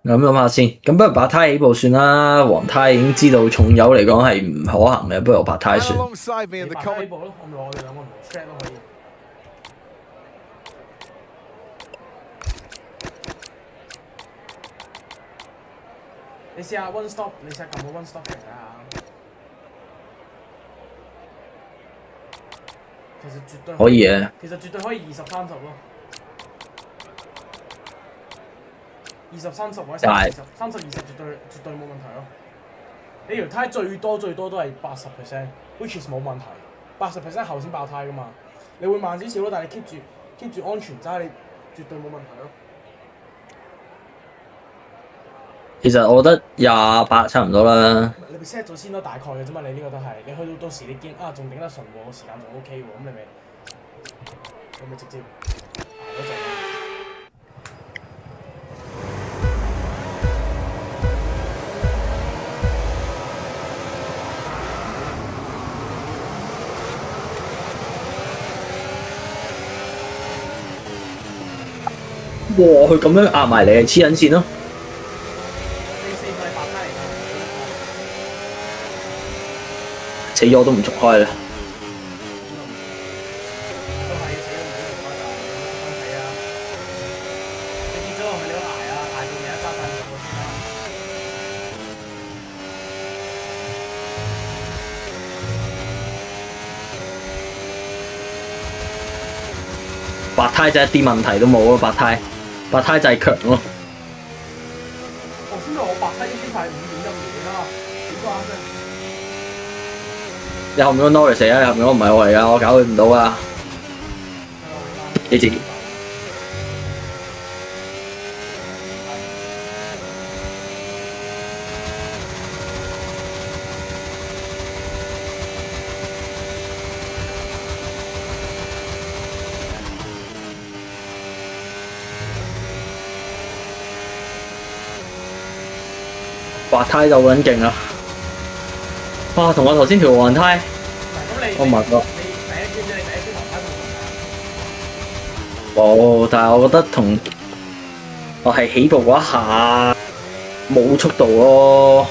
咁諗下先，咁不如白胎起步算啦。黃胎已經知道重油嚟講係唔可行嘅，不如我白胎 And 算。alongside me in 你 the 白 comment. 低步咯，我哋兩個唔 strat 都可以。你試下 one stop，你試下撳個 one stop 嚟睇下。其實絕對可以嘅。其實絕對可以20-30咯。20-30或者30-20，絕對冇問題咯。你條胎最多都係80%，which is 冇問題。80% 後先爆胎噶嘛，你會慢少少咯，但係你 keep 住安全揸，你絕對冇問題咯。其實我覺得28差唔多啦。你咪 set 咗先咯，大概嘅啫嘛。你呢個都係，你去到時你見啊仲頂得順喎，時間仲 OK 喎，咁你咪直接嗰陣。哇！佢咁樣壓埋嚟係黐緊線咯。你4個係白胎嚟㗎。死咗我都唔續開啦。都係死咗唔好續開㗎，你睇啊！你跌咗落去你都捱啊，捱到你一揸晒兩個先啦。白胎就一啲問題都冇咯，白胎就係強咯。頭先我白胎已經係5.1秒啦，幾關啫？你後面個 Norris 死啊！你後面嗰個唔係我嚟㗎，我搞佢唔到啊！你自己。白胎就好撚勁啊！哇，同我頭先條黃胎，我問過。冇，但係我覺得同我係起步嗰一下冇速度咯。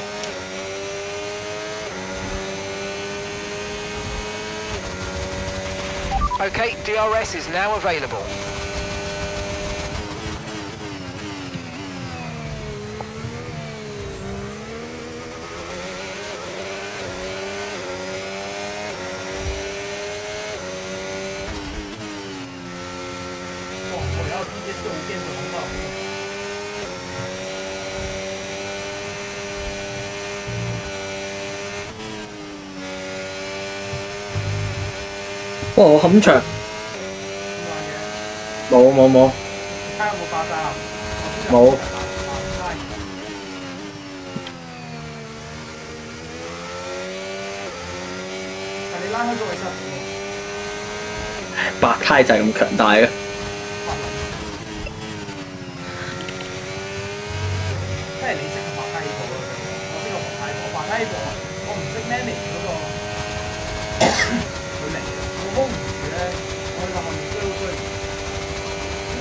Okay, DRS is now available. PS 都好驚佢恐怖。哇！我冚場。冇。睇下有冇爆炸？冇。但你拉開咗佢身。白胎就係咁強大嘅。即係你識個白胎步咯，我識個白胎步，我唔識 manage 嗰個距離，我 hold 唔住咧，我去到後面追。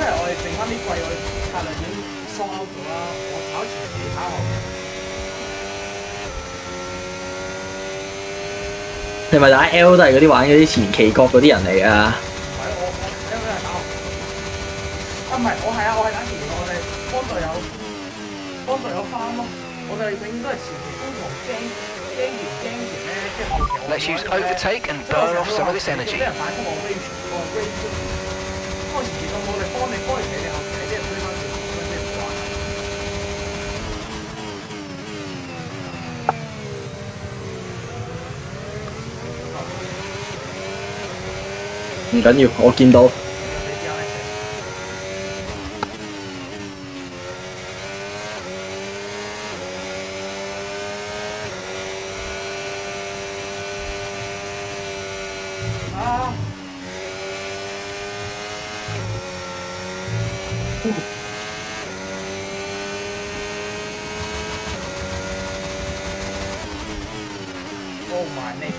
因為我哋剩翻啲季，我哋策略已經 sort out 咗啦，我跑前幾跑後面。你咪打 L 都係嗰啲玩嗰啲前期角嗰啲人嚟㗎。唔係我 L 都係打後。啊唔係，我係打前期，我哋幫隊友翻咯，我哋永遠都係前期瘋狂驚完咧，跟住後期我。Let's use overtake and burn off some of this energy. 俾人反覆我 range，開前期咁我哋幫完你後期你俾人推翻轉，咁咩唔玩？唔緊要，我見到。Oh my neck！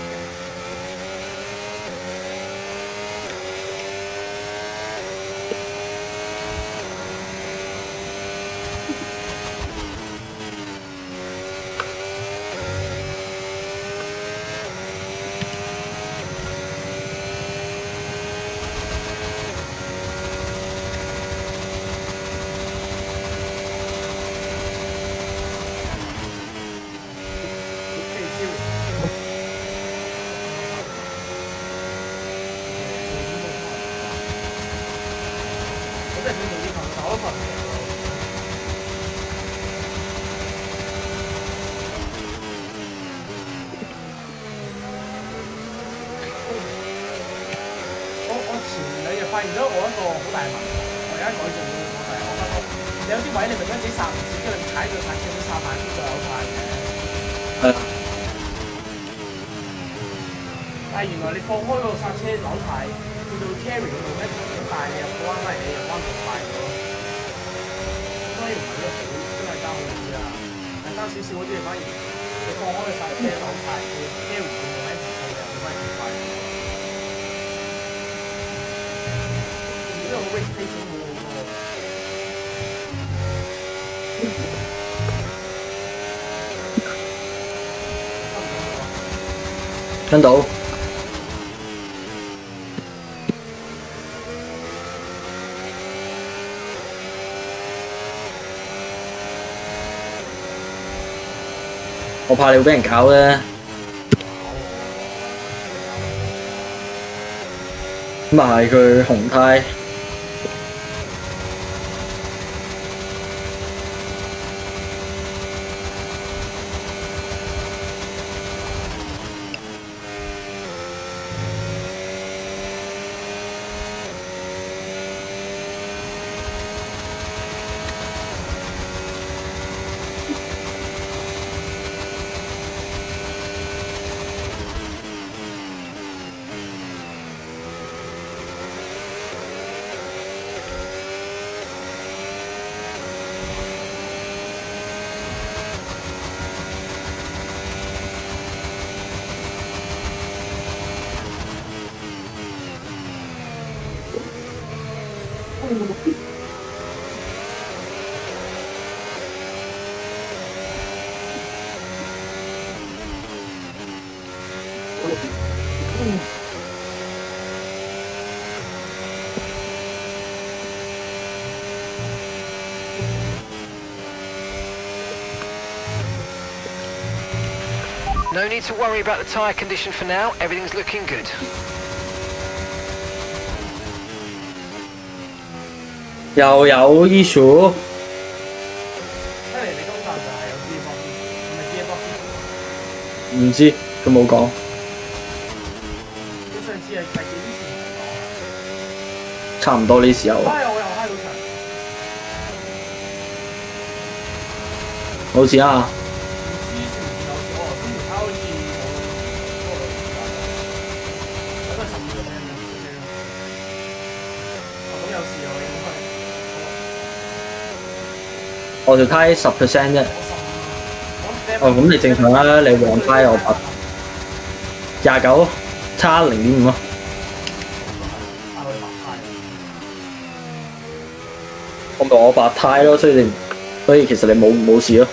現咗我一個好大嘅問題，我而家改進咗我就係我發覺你有啲位你明明自己剎唔切，跟住你踩到剎車都剎慢啲就有快嘅。係啊，但係原來你放開個剎車扭軚，去到 carry 嗰度咧，咁大你入個彎翻嚟，你入彎仲快咗。所以唔係呢個好，真係爭好遠㗎。係爭少少嗰啲，你反而你放開個剎車扭軚，你 carry 個 momentum 上嚟，你反而仲快。呢個 race pace 好好喎。跟到。我怕你會俾人搞咧。咁啊係佢紅胎。No need to worry about the tyre condition for now. Everything's looking good. 又有 issue。睇嚟你今站就係有 gearbox，唔係 gearbox。唔知佢冇講。佢上次係第幾之前講？差唔多呢時候。我又嗨到場。冇事啊。我條胎10% 啫。哦，咁你正常啦，你黃胎我29，差0.5咯。我白胎咯，所以其實你冇事咯。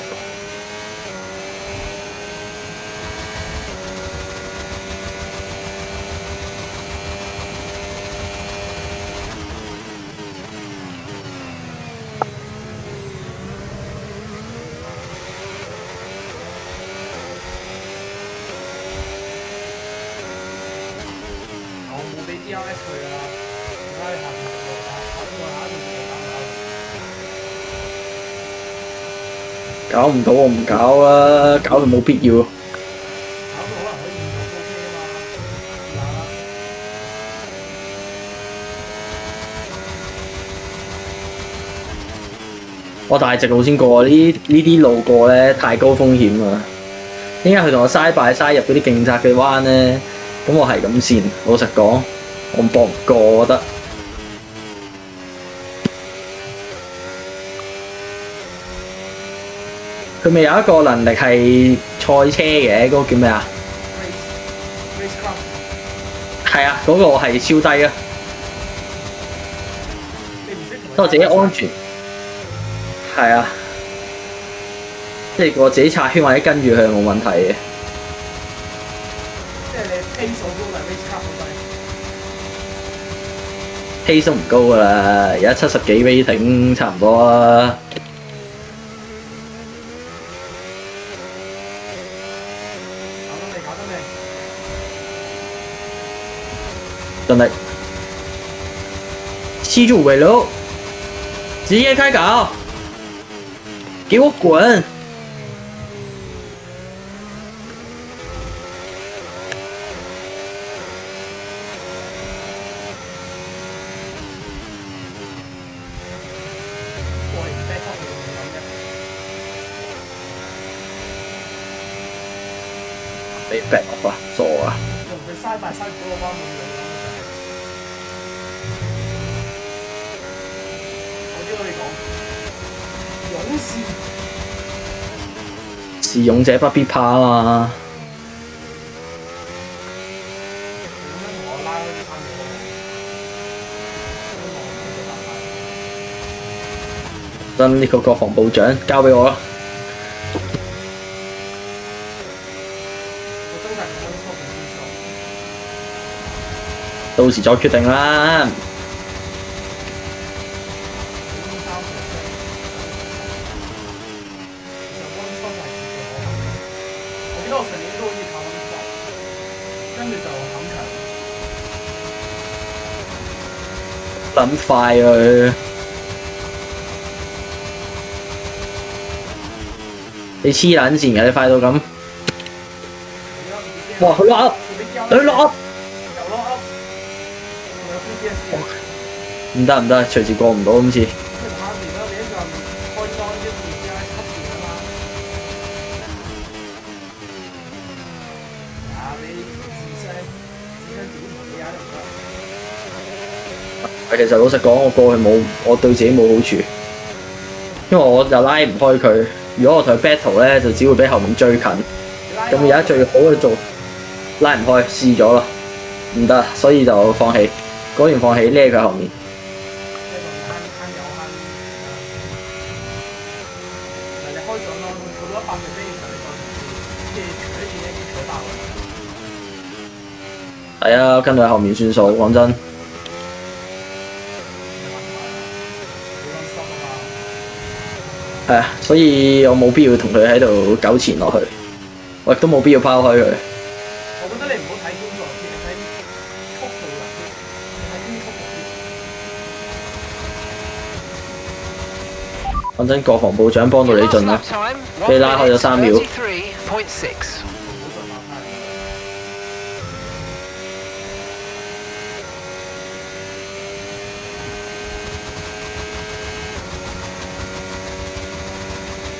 搞唔到我唔搞啦，搞佢冇必要。我大直路先過，呢啲路過咧太高風險啊！點解佢同我嘥入嗰啲勁窄嘅彎咧？咁我係咁先，老實講，我搏唔過，我覺得。佢咪有一個能力係賽車嘅，嗰個叫咩啊？係啊，嗰個係超低啊！我自己安全。係啊，即係我自己拆圈或者跟住佢係冇問題嘅。即係你 pace 好高，但係 race car 好低。pace 都唔高㗎啦，而家70幾 rating 差唔多啦。盡力，黐住尾路，直接開搞，給我滾！俾逼落啊，傻啊！佢嘥大嘥嗰個彎冇用。我哋講勇士，是勇者不必怕啊嘛。咁樣同我拉開啲衫嘅真呢個國防部長交俾我啦。到時再決定啦。我記得我上年都好似靠溫室，跟住就冚場。撚快佢，你黐撚線嘅，你快到咁。哇！佢落，佢落。唔得唔得，隨時過唔到今次。其實老實講，我過去冇，我對自己冇好處，因為我又拉唔開佢。如果我同佢 battle 咧，就只會俾後面追近。咁而家最好嘅做拉唔開，試咗啦，唔得，所以就放棄。果然放棄，孭佢後面。係啊，跟佢後面算數，講真。係啊，所以我冇必要同佢喺度糾纏落去，我亦都冇必要拋開佢。我覺得你唔好睇天數先，你睇速度啦，你睇邊速度先。講真，國防部長幫到你盡啦，俾你拉開咗3秒。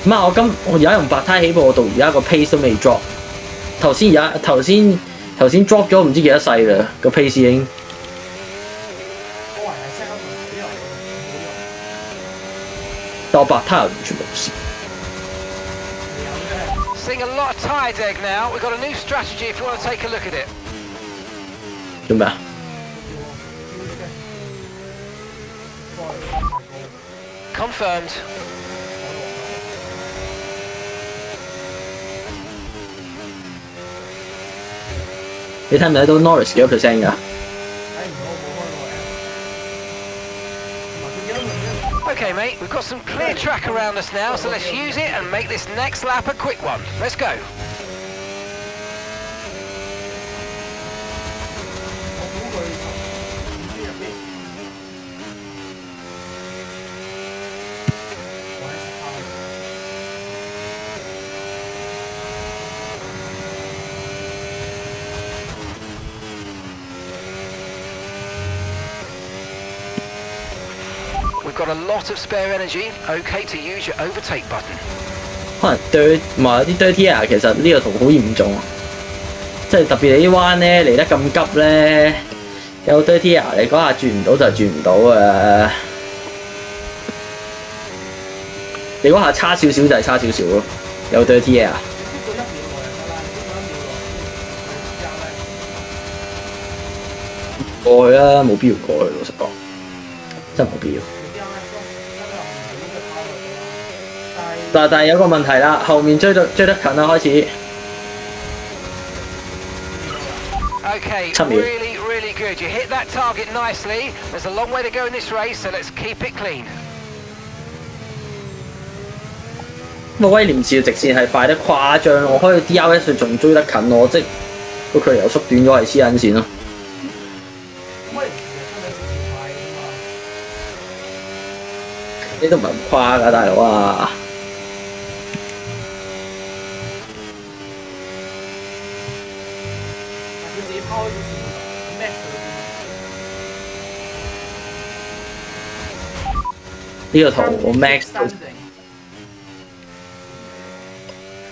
唔係我而家用白胎起步，我到而家個 pace 都未 drop。頭先 drop 咗唔知幾多世啦，個 pace 已經。但我白胎又完全冇事。Seeing a lot of tide egg now. We've got a new strategy if you want to take a look at it. 做咩啊？ Confirmed. 你睇唔睇到 Norris 幾多 percent 㗎？ Okay, mate, we've got some clear track around us now, so let's use it and make this next lap a quick one. Let's go. We've got a lot of spare energy. Okay to use your overtake button. 可能唔係有啲 dirty air，其實呢個圖好嚴重啊！即係特別你啲彎咧嚟得咁急咧，有 dirty air 你嗰下轉唔到就轉唔到啊！你嗰下差少少就係差少少咯，有 dirty air。過去啦，冇必要過去，老實講，真係冇必要。但係有個問題啦，後面追得近啦，開始。Okay, really, really good. You hit that target nicely. There's a long way to go in this race, so let's keep it clean. 威廉士嘅直線係快得誇張，我開到 DRS 仲追得近我，即個距離又縮短咗，係黐緊線咯。呢都唔係咁誇㗎，大佬啊！呢個圖我 max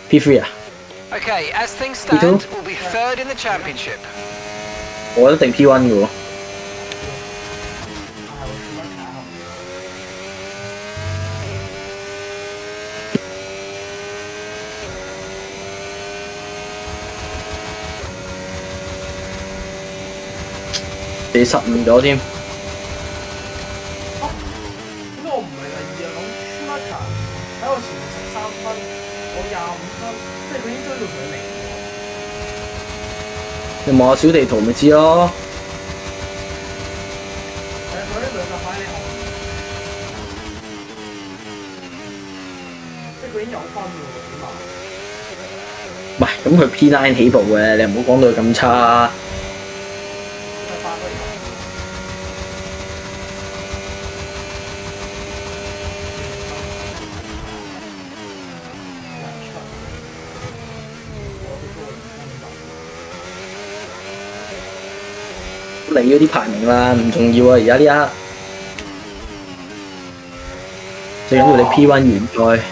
P3 啊， Okay, as things stand, we'll be third in the championship. 我一定 P1 嘅喎。你失誤咗添。點解我唔係第二啊？咁 Schumacher 喺我前面13分，我25分，即係佢已經追到上嚟。你望下小地圖咪知咯。係佢呢兩架擺你後面，即係佢已經有分㗎喎，起碼。唔係，咁佢 P9 起步嘅，你唔好講到佢咁差。你嗰啲排名啦，唔重要啊！而家呢一刻，最緊要你 P1 完賽。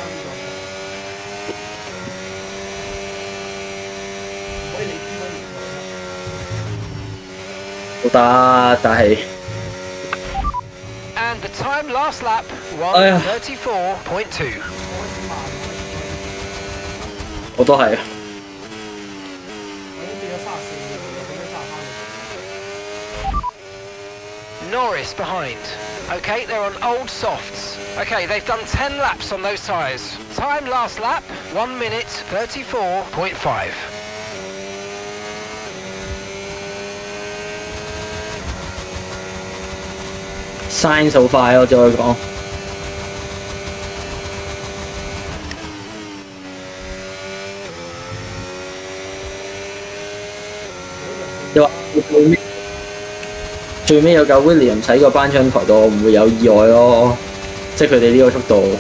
都得，但係 And the time last lap, 1:34.2. 我都係。Norris behind. Okay, they're on old softs. Okay, they've done 10 laps on those tyres. Time last lap, 1:34.5. Sainz 好快咯，再講。你話最尾有架 Williams 喺個頒獎台度，唔會有意外咯。即係佢哋呢個速度。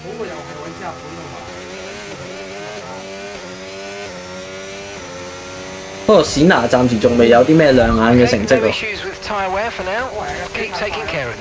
嗰個又係韋斯塔本同埋。不過冼拿暫時仲未有啲咩亮眼嘅成績喎。issues with tyre wear for now. Keep taking care of them.27%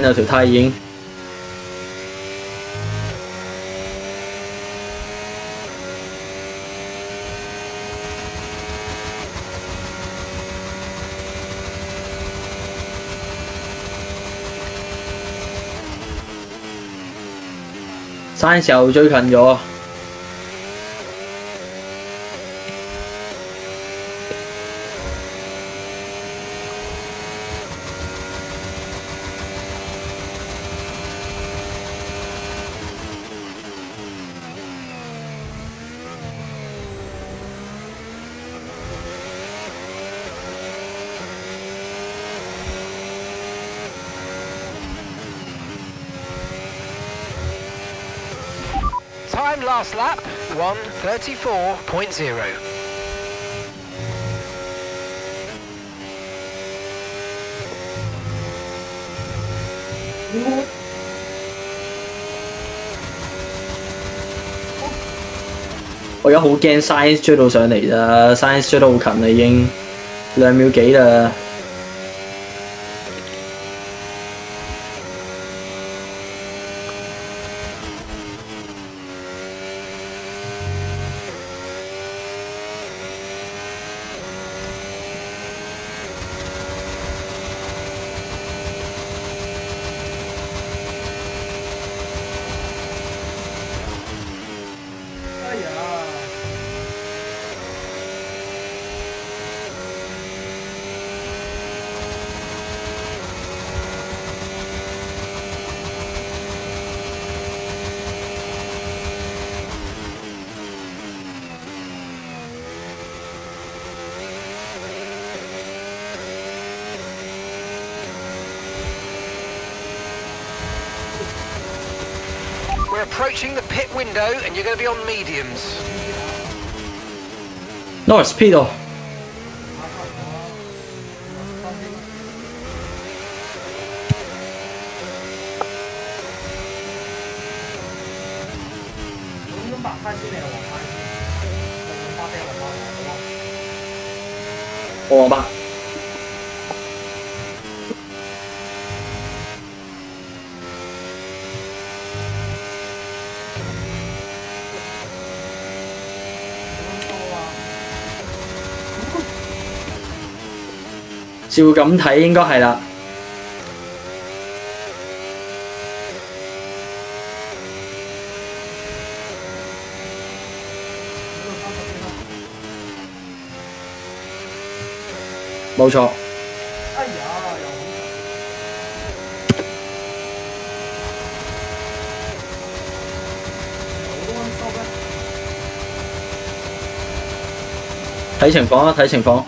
啊條胎已經。Sainz又追近咗。Time last lap, 1:34.0.我而家好驚 Sainz 追到上嚟咋 ，Sainz 追得好近啦，已經2秒幾啦。We're approaching the pit window and you're going to be on mediums. North Speed 喎，咁白胎先定係黃胎先？黃花定係黃花黃白。照咁睇應該係啦。冇錯。哎呀，又睇情況啊，睇情況。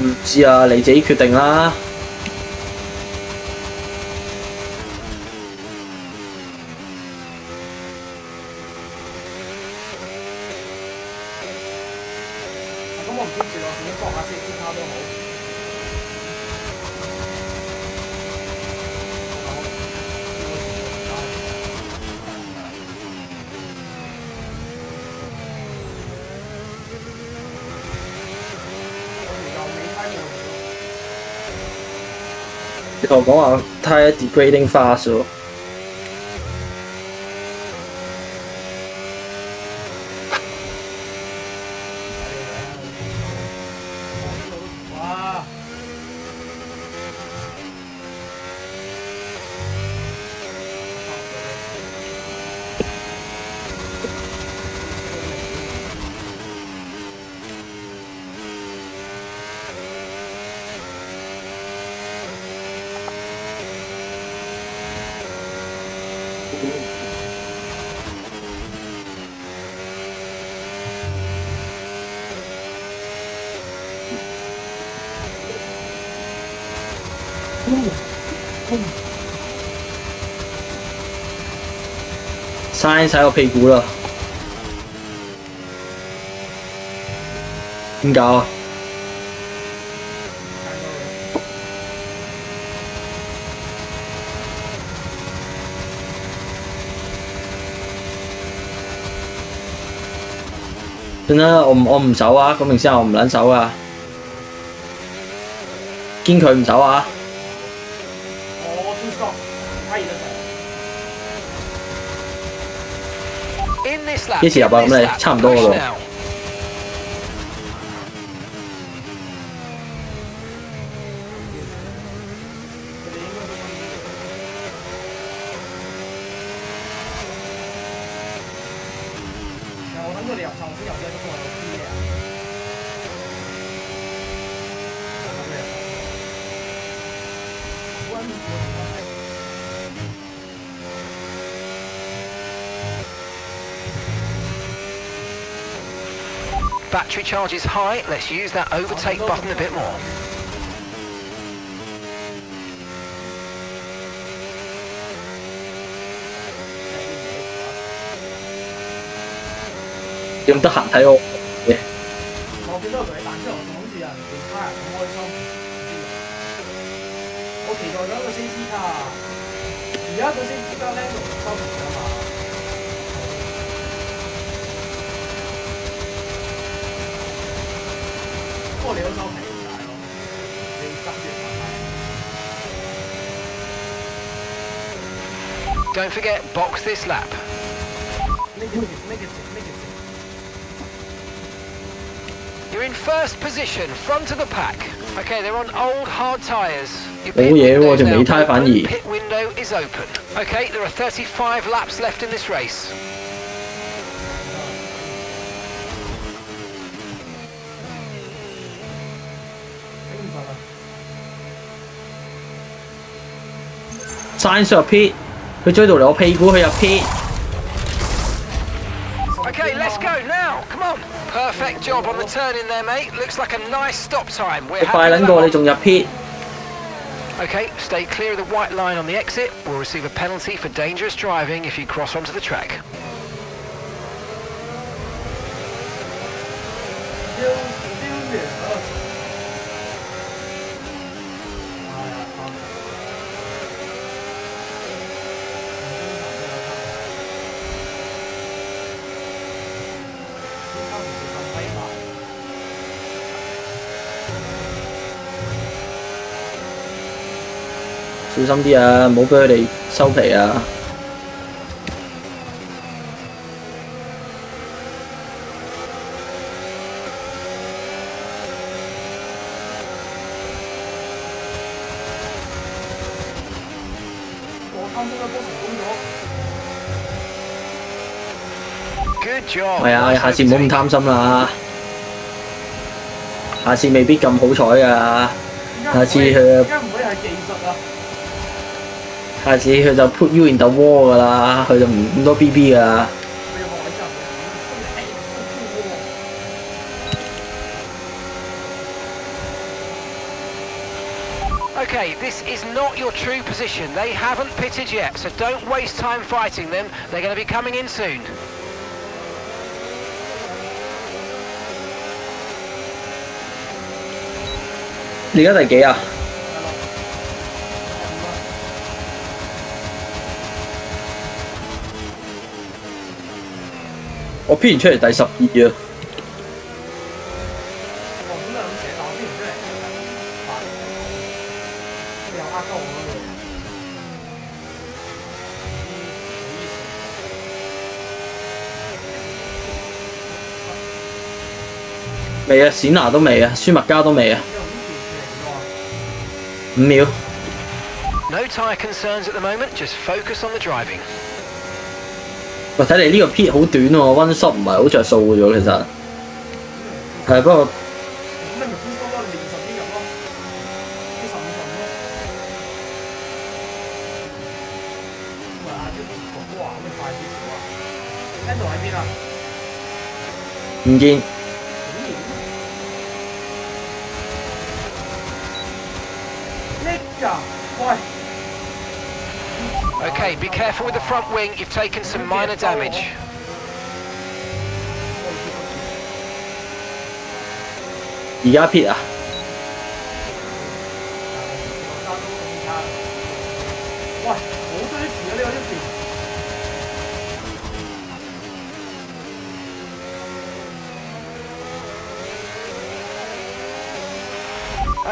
唔知啊，你自己決定啦。咁我唔知住我自己放下先，先卡都好。你同我講話太 degrading fast 喎。哇！嘥晒個屁股啦！點搞啊？算啦，我唔走啊！咁明先我唔撚走啊！堅佢唔走啊！我先 stop，睇而家幾時入啊？咁你差唔多噶咯。我等佢哋入場先入啫，咁我有啲咩啊？Battery charge is high. Let's use that overtake button a bit more. 咁得閒睇我嘅？我見到佢彈出嚟，我仲諗住有人做卡咁開心。我期待咗一個星期卡，而家個星期卡咧仲收唔到嘛？不過你都收平曬咯，你執住翻。 Don't forget, box this lap. You're in first position, front of the pack. Okay, they're on old hard tyres. Your pit 冇嘢喎， window's 條 now 尾胎反 open, 而。 pit window is open. Okay, there are 35 laps left in this race. 山上入 pit，佢追到嚟我屁股，佢入 pit。Okay, let's go now. Come on. Perfect job on the turn in there, mate. Looks like a nice stop time. We're 快 happy 撚 with 過 that 你仲入 pit， one. Okay, stay clear of the white line on the exit. We'll receive a penalty for dangerous driving if you cross onto the track.小心啲啊！唔好俾佢哋收皮啊！我貪心一波成功咗。 Good job. 係啊，下次唔好咁貪心啦，下次未必咁好彩噶，下次佢而家唔可以係技術啊！下次佢就 put you in the wall 噶啦，佢就唔咁多 BB 噶。我要學你真係 Okay, this is not your true position. They haven't pitted yet, so don't waste time fighting them. They're going to be coming in soon. 你而家第幾啊？我編完出嚟第12啊！我本來咁寫，但我編唔出嚟。你又呃鳩我嗰度。未啊，冼拿都未啊，舒麥加都未啊，5秒。No tyre concerns at the moment, just focus on the driving. 喂，睇嚟呢個 pit 好短喎，one shot 唔係好着數嘅啫，其實係不過咁你咪偏多咯，你20邊入咯，啲15份咯。咁啊，啲哇，咁你快啲少啊 ？Endo 喺邊啊？唔見。呢㗎，喂！ Okay, be careful with the front wing. You've taken some minor damage. 而家 pit 啊！喂，好多啲詞啊！呢個一條。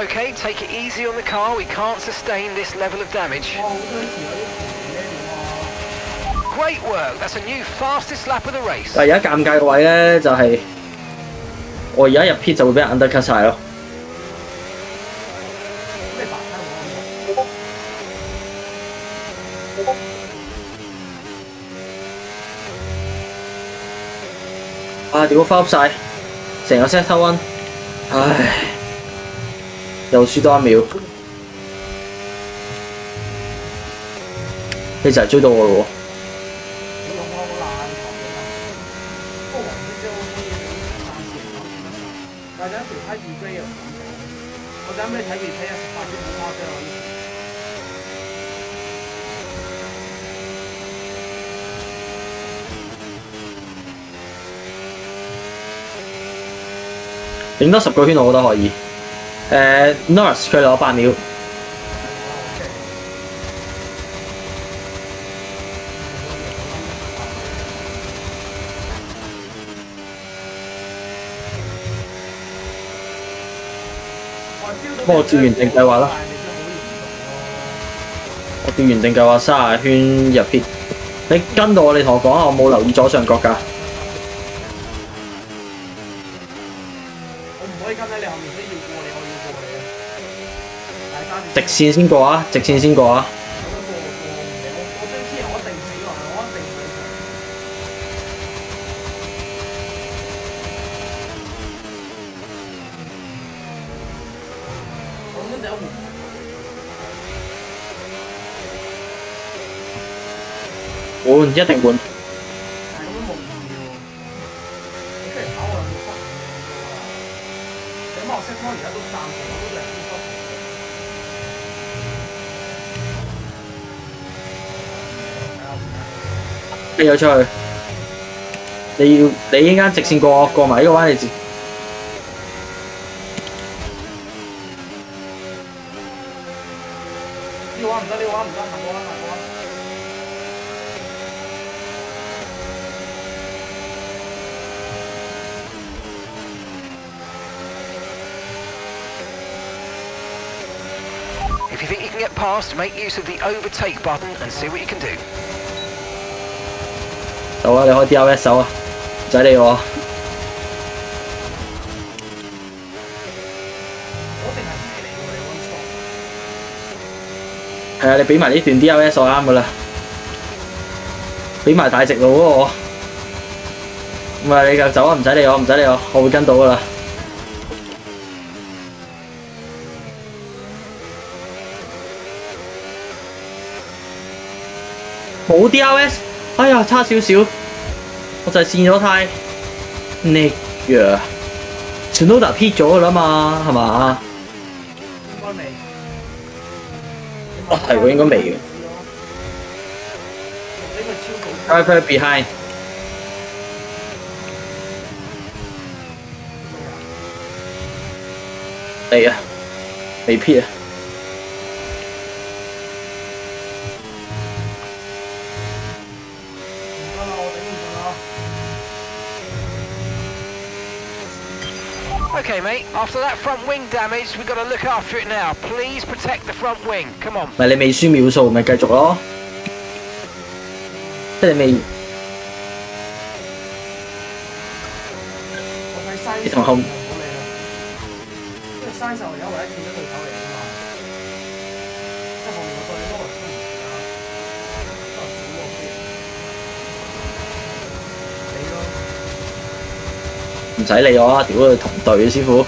Okay, take it easy on the car. We can't sustain this level of damage. 哇！好多啲詞啊！啲詞 Great work. That's a new fastest lap of the race. 但係而家尷尬嘅位咧，就係、我而家入 pit 就會俾人 undercut 晒咯。咩白睇我？啊！屌翻晒，成個 set 偷温，唉，又輸多1秒，你就係追到我咯喎！你用我個爛頭啊！不過黃色啫 OK 嘅，你暫時嚟講，但係有一條閪 replay 又唔敢講。我陣間俾你睇 replay 啊，18啲好誇張啊！影多10個圈我覺得可以。Norris 佢攞8秒。不過我照原定計劃啦。我照原定計劃30圈入 pit。你跟到我，你同我講下，我冇留意左上角㗎。可以跟喺你後面，所以要過你，我要過你啊！大家直線先過啊！直線先過啊！有得過唔理我張天我一定死落去，我一定上場。我諗緊第一換，換一定換。但係咁樣冇意義喎。飛咗出去。你依間直線過埋呢個彎，你呢個彎唔得，呢個彎唔得，行過啦，行過啦。If you think you can get past, make use of the overtake button and see what you can do. 走啊！你開 DRS 手啊！唔使理我。我定係唔係嚟喎？你 one stop。係啊，你俾埋呢段 DRS 我啱噶啦。俾埋大直路嗰個我。唔係你就走啊！唔使理我，唔使理我，我會跟到噶啦。冇 DRS， 哎呀，差少少，我就係跣咗胎。呢樣 Tsunoda P 咗噶啦嘛，係嘛？應該未。啊，係喎，應該未嘅。Driver behind。嚟啊！未 P 啊！Okay, mate, after that front wing damage, we've got to look after it now. Please protect the front wing. Come on. 咪你未輸秒數，咪繼續咯。即係你未。你同後。因為嘥就而家唯一見到對手嚟㗎嘛，即係後面個對都係都唔少啦，都係少喎飛。你咯。唔使理我啦，屌佢同隊嘅師傅。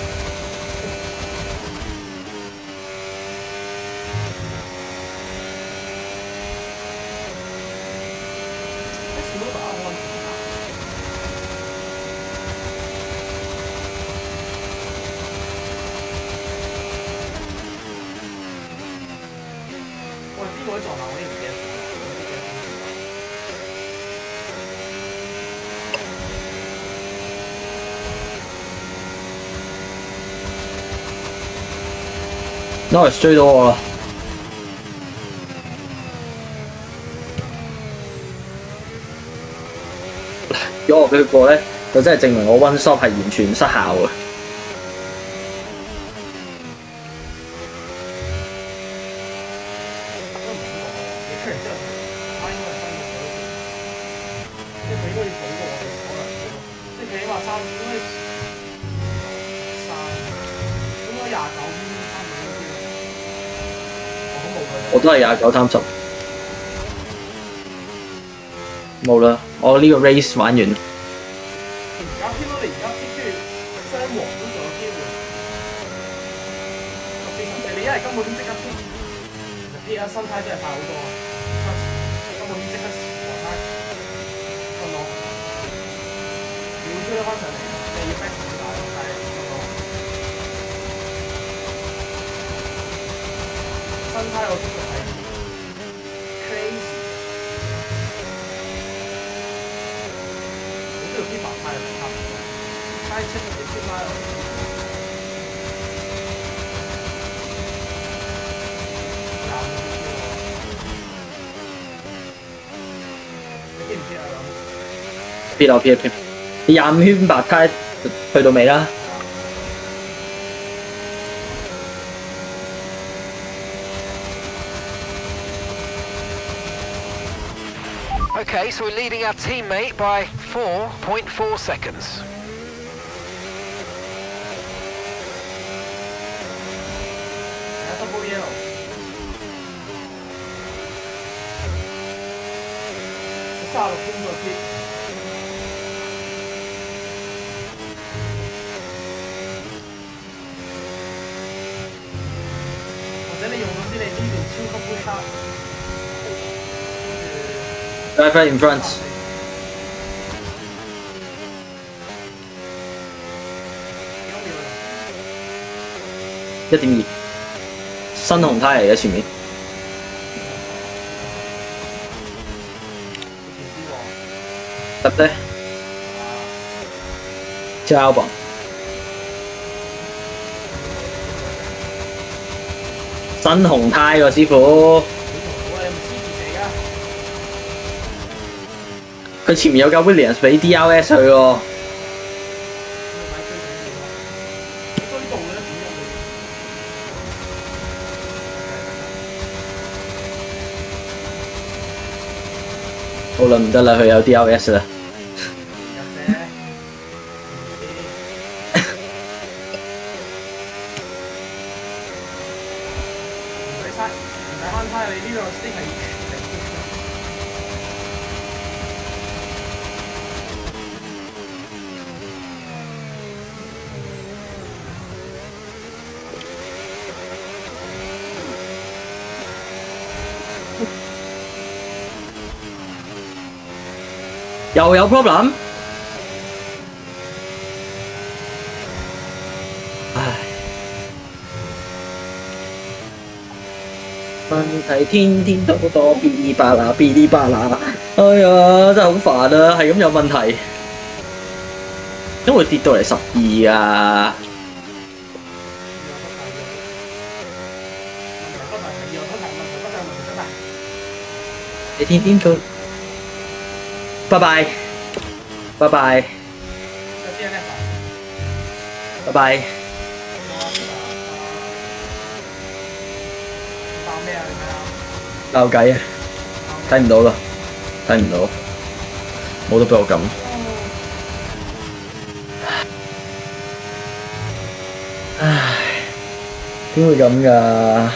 喂，邊個喺撞下我呢唔記得咗。Norris 追到我啦！如果我俾佢過咧，就真係證明我 one stop 係完全失效嘅。我都係29-30，冇啦，我呢個 race 玩完。而家偏到你而家偏跟住雙黃都仲有機會，40你一係根本即刻偏，撇下心態真係快好多啊！根本即刻黃胎分攞，如果追得翻上嚟，你要 back 好大咯，但係分攞。新胎我速度係 crazy， 我都有啲白胎嚟差唔多，胎出啲出胎咯。你知唔知啊？撇落撇撇，你25圈白胎去到未啦？ Okay, so we're leading our teammate by 4.4 seconds. Double yellow. Salo punto qui. 或者你用咗啲你呢段超級杯卡。 Driver in front。1.2，新紅胎嚟嘅前面。得唔得？交吧。新紅胎喎，師傅。我有冇支持你㗎？佢前面有架 Williams 俾 DRS 佢喎。好啦，唔得啦，佢有 DRS 啦。又有 problem？ 唉，問題天天都多，噼哩啪啦噼哩啪啦，哎呀，真係好煩啊，係咁有問題，點會跌到嚟12啊？你天天都。拜拜，拜拜，拜拜。鬧計啊！睇唔到啦，睇唔到，冇得俾我撳。唉，點會咁㗎？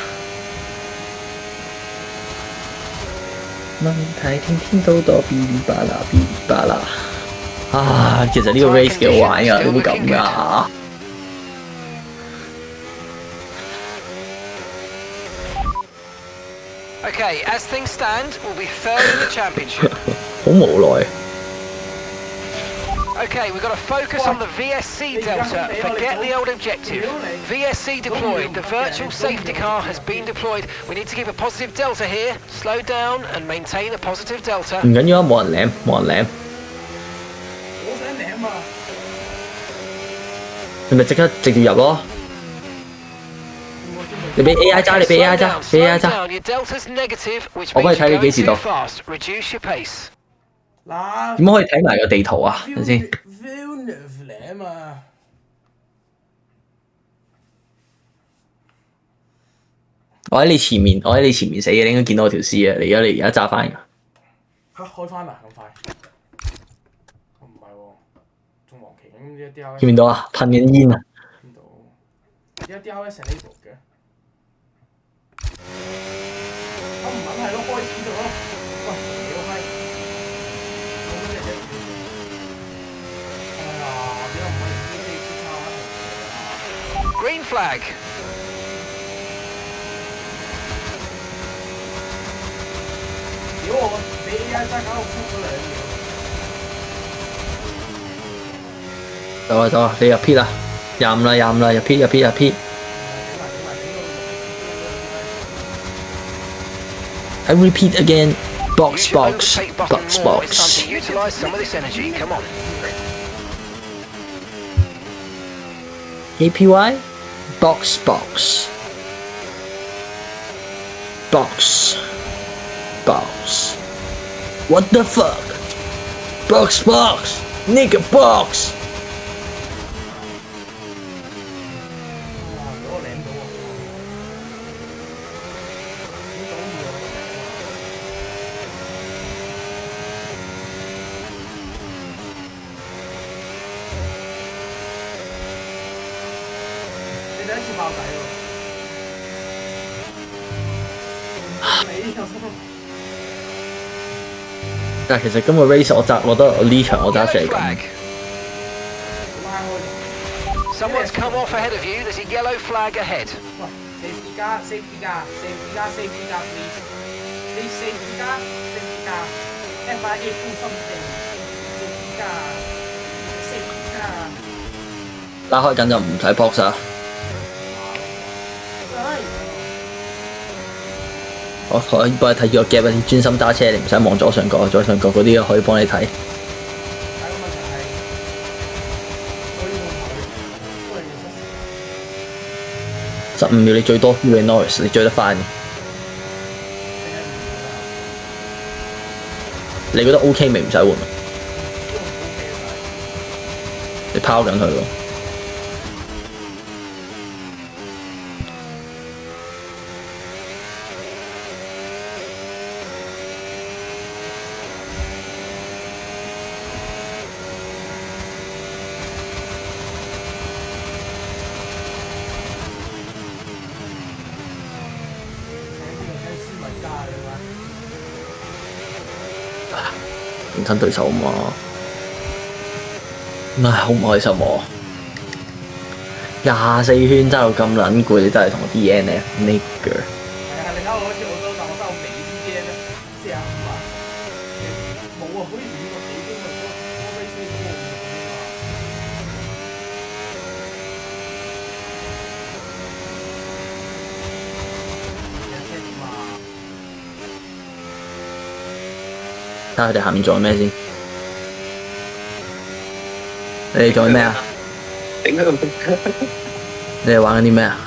問題天天都多，噼哩啪啦噼哩啪啦。啊，其實呢個 race 幾好玩㗎，點會咁㗎？Okay, as things stand, we'll be third in the championship. 好無奈。Okay, we've got to focus on the VSC Delta. Forget the old objective. VSC deployed. The virtual safety car has been deployed. We need to keep a positive Delta here. Slow down and maintain a positive Delta. 唔緊要啊，冇人舐，冇人舐。我想舐啊！你咪直接入咯。你俾 AI 揸，你俾 AI 揸，俾 AI 揸。我幫你睇你幾時到。嗱，點可以睇埋個地圖啊？等先。舐啊！我喺你前面，我喺你前面死嘅，你應該見到我條屍啊！你而家揸翻㗎。嚇開翻啦咁快？唔係喎，仲黃旗咁一 DRS。見唔見到啊？噴緊煙啊！見到。而家 DRS enable 嘅。我唔撚係咯，開始咗咯。喂，屌閪！咁乜嘢啫？哎呀，點解唔可以自己叉 Green flag. 屌我俾 AI 揸搞到出咗2秒。走啊走啊！你入 pit 啦，入啦，入 pit。I repeat again. Box. Utilize some of this energy. Come on. APY. Box. What the fuck? Box. Nigga box. 你第一次爆底喎！但係其實今個 race 我覺得我呢場我揸出嚟咁。Someone's come off ahead of you. There's a yellow flag ahead. 喂，safety car please. Please safety car. FIA full something. Safety car. 拉開緊就唔使 box 啊！我可以幫你睇住個 gap，你專心揸車，你唔使望左上角嗰啲可以幫你睇。15秒你最多輸俾 Norris， 你追得翻嘅。你覺得 OK 咪唔使換啊？你拋緊佢喎。競爭對手嘛，唉，好唔開心喎！24圈揸到咁撚攰，你真係同我 DNF 呢個。係啊，你睇我嗰次澳洲站，我揸到尾啲 DNF 45啊，冇啊，好似5個幾圈啊，多 race 都冇睇下佢哋下面做緊咩先？你哋做緊咩啊？你哋玩緊啲咩啊？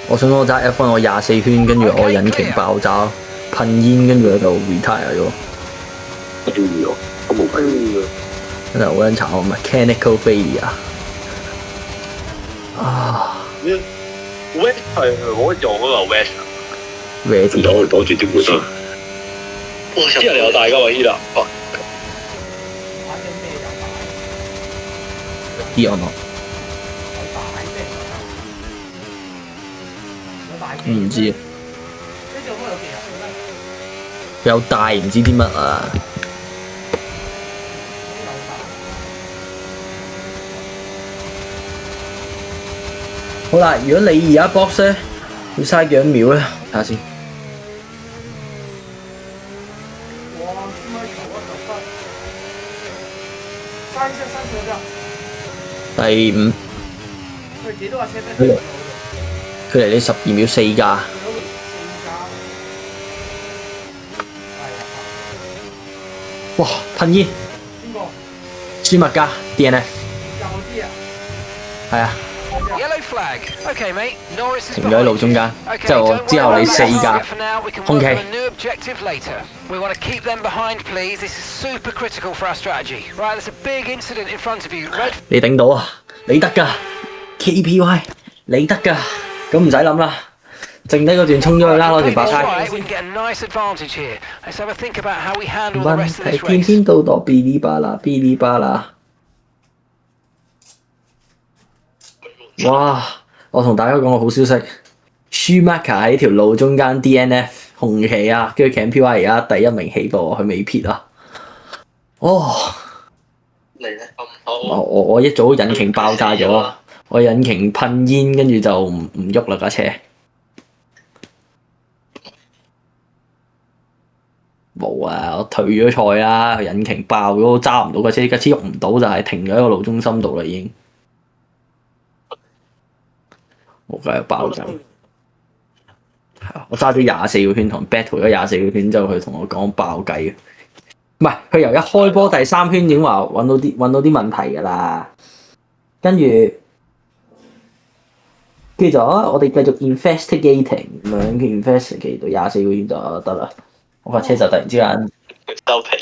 我想講我揸 F1 我24圈，跟住我引擎爆炸，噴煙，跟住我就 retire 咗。真係好撚慘啊 ！mechanical failure 啊 ！West 係我用嗰個 West。Ready 攞住啲本身。之後你有大㗎喎依啦。啲我唔知有大唔知啲乜啊！好啦，如果你而家 box 咧，要嘥幾多秒咧？睇下先。第5。佢離你12秒4加。哇！噴煙。邊個？舒麥加 DNF。係啊。Yellow flag. Okay, mate. Norris is 停咗喺路中間，之後你4架空氣。New objective later. We want to keep them behind, please. This is super critical for our strategy. Right, there's a big incident in front of you. Red. 你頂到啊！你得㗎 ，KPY， 你得㗎，咁唔使諗啦，剩低嗰段衝咗去啦，攞條白胎。We can get a nice advantage here. Let's have a think about how we handle the 問 rest of 題 this 天 race. 天到度嗶哩吧啦，嗶哩吧啦。哇！我同大家講個好消息 ，Schumacher 喺條路中間 DNF 紅旗啊，跟住 KPY 而家第1名起步，佢未撇啊！哦，嚟得咁好。我一早引擎爆炸咗，我引擎噴煙，跟住就唔喐啦架車。冇啊！我退咗賽啦，佢引擎爆咗，揸唔到架車，架車喐唔到，就係停咗喺個路中心度啦已經。我梗係爆緊，我揸咗24個圈同 battle 咗24個圈之後，佢同我講爆計，唔係佢由一開波第3圈已經話揾到啲問題㗎啦，跟住就我哋繼續 investigating 咁樣 investigate 到24個圈就得啦。我架車就突然之間，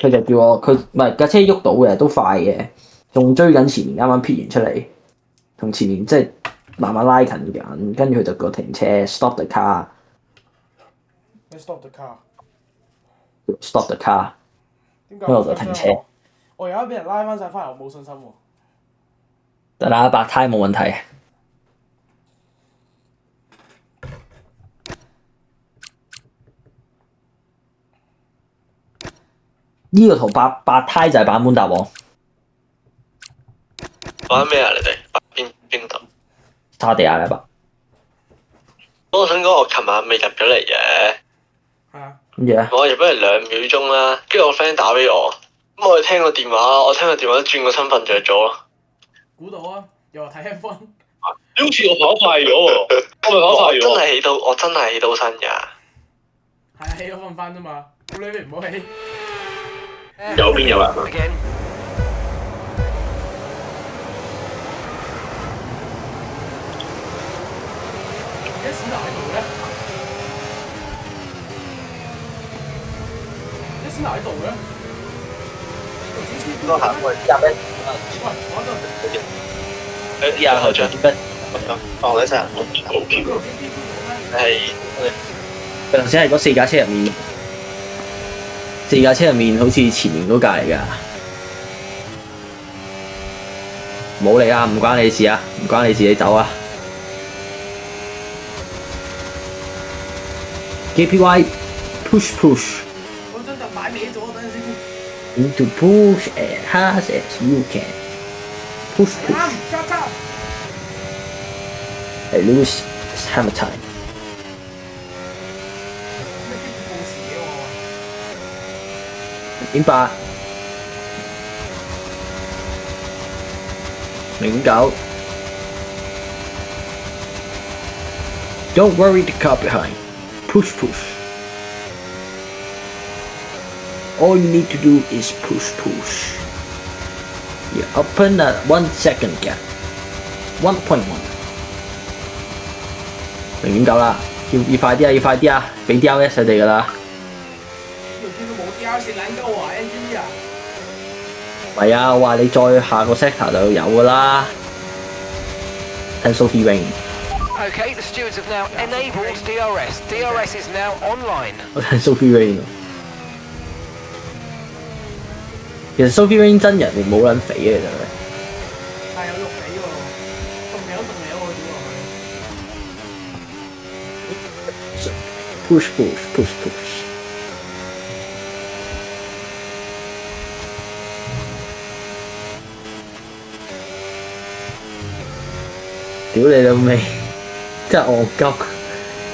佢就叫我佢唔係架車喐到嘅，都快嘅，仲追緊前面啱啱撇完出嚟，同前面即係。慢慢拉近緊，跟住佢就叫我停車 ，stop the car。stop the car。stop the car。點解？跟住我就停車。我而家俾人拉翻晒翻嚟，我冇信心喎。得啦，白胎冇問題。呢個圖白胎就係版本答案。玩咩啊？你哋邊度？沙地阿拉伯。我想講，我琴晚未入咗嚟嘅。係啊。跟住咧？我入咗嚟2秒鐘啦，跟住我 friend 打俾我，咁我聽個電話，轉個身瞓着咗咯。估到啊！又話睇 F1。好似我跑快咗喎，我真係起到身㗎。係啊，起咗瞓翻啫嘛，咁你唔好起。右邊有人啊！先留喺度嘅？都行喂，入咩？喂，我喺度。誒廿後長，咩？哦，你成日好 Q。係佢頭先係嗰4架車入面，4架車入面好似前面嗰架嚟㗎。冇嚟啊！唔關你事啊！唔關你事，你走啊 ！KPY push push 嗰張就擺歪咗，等陣先。 into push as hard as you can push 啱 push ，加。 and lose hammer time。咩機報時嘅喎？點8 0.9 Don't worry the car behind. Push push. All you need to do is push push. You open a 1 second gap. 1.1 0.9啦，要快啲啊！要快啲啊！俾 DRS 佢哋㗎啦。條線都冇 DRS 撚鳩啊 ，NG 啊！唔係啊，我話你再下個 sector 就有㗎啦。睇 Sophie Ring， Okay, the stewards have now enabled DRS. DRS is now online. 我睇 Sophie Ring。其實 Sophie Ring 真人哋冇撚肥嘅，其實佢。係有肉地喎，仲有喎屌啊！ push push push push。屌你老味，真係戇鳩！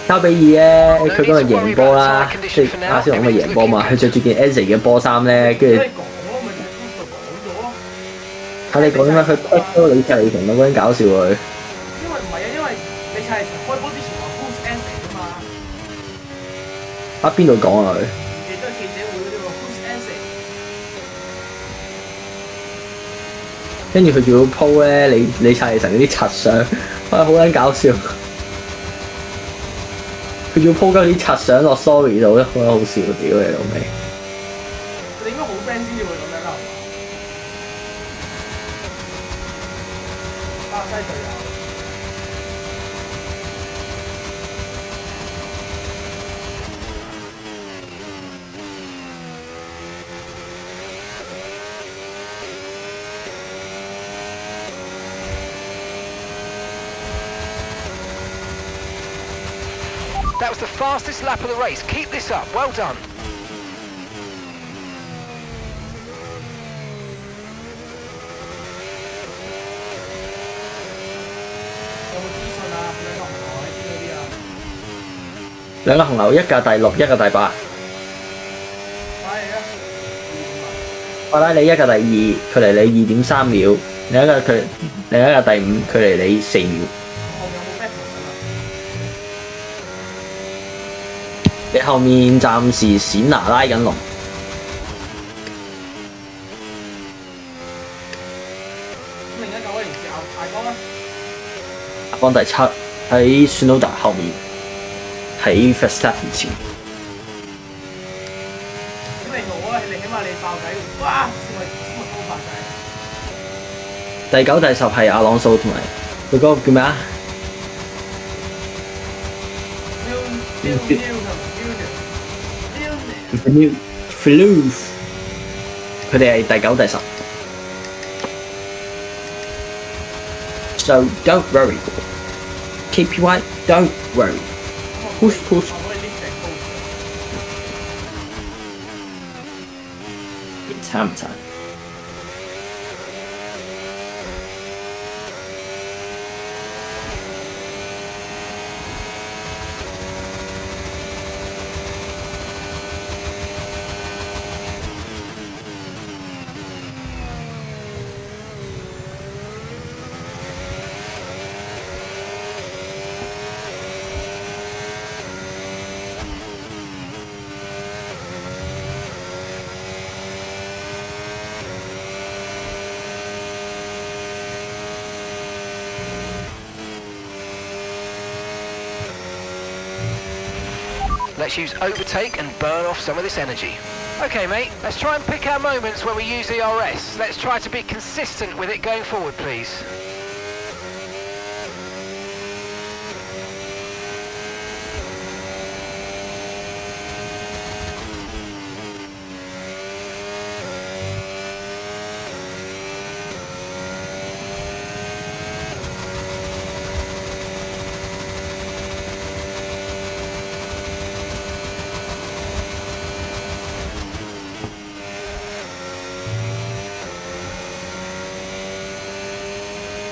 卡比爾咧，佢嗰個贏波啦，即係阿仙奴咁嘅贏波嘛，佢着住件 Enzy 嘅波衫咧，跟住你講咯，咪就講咗咯。睇你講點解佢踢咗李察利同咁樣搞笑佢。因為唔係啊，因為你係開波之前話 push end 嚟㗎嘛，啊邊度講啊佢？唔記得記者會嗰啲喎 push end 嚟。跟住佢仲要 po 咧，李察利神嗰啲柒相，哇好撚搞笑！佢仲要 po 鳩啲柒相落 story 度咧，好撚好笑，屌你老味！佢哋應該好 friend 先至會咁樣啦，巴西隊友。That was the fastest lap of the race. Keep this up. Well done. 有冇資訊啊？兩個紅牛喺邊嗰啲啊？兩個紅牛，一架第6，一架第8。快嚟啊！法拉利一架第2，距離你2.3秒；另一架第5，距離你4秒。後面有冇 battle 啊？你後面暫時冼拿拉緊龍，咁09嗰年是艾光啦。阿邦第7喺 Tsunoda 後面，喺 Verstappen 前。咁你好啊，你起碼你爆仔，哇！先咪高發仔。第9、第10係阿朗素同埋佢嗰個叫咩啊 ？Flu，佢哋係第9、第10。So don't worry, KPY, don't worry. Push push. It's hammer time. Let's use overtake and burn off some of this energy. Okay, mate, let's try and pick our moments where we use ERS. Let's try to be consistent with it going forward, please.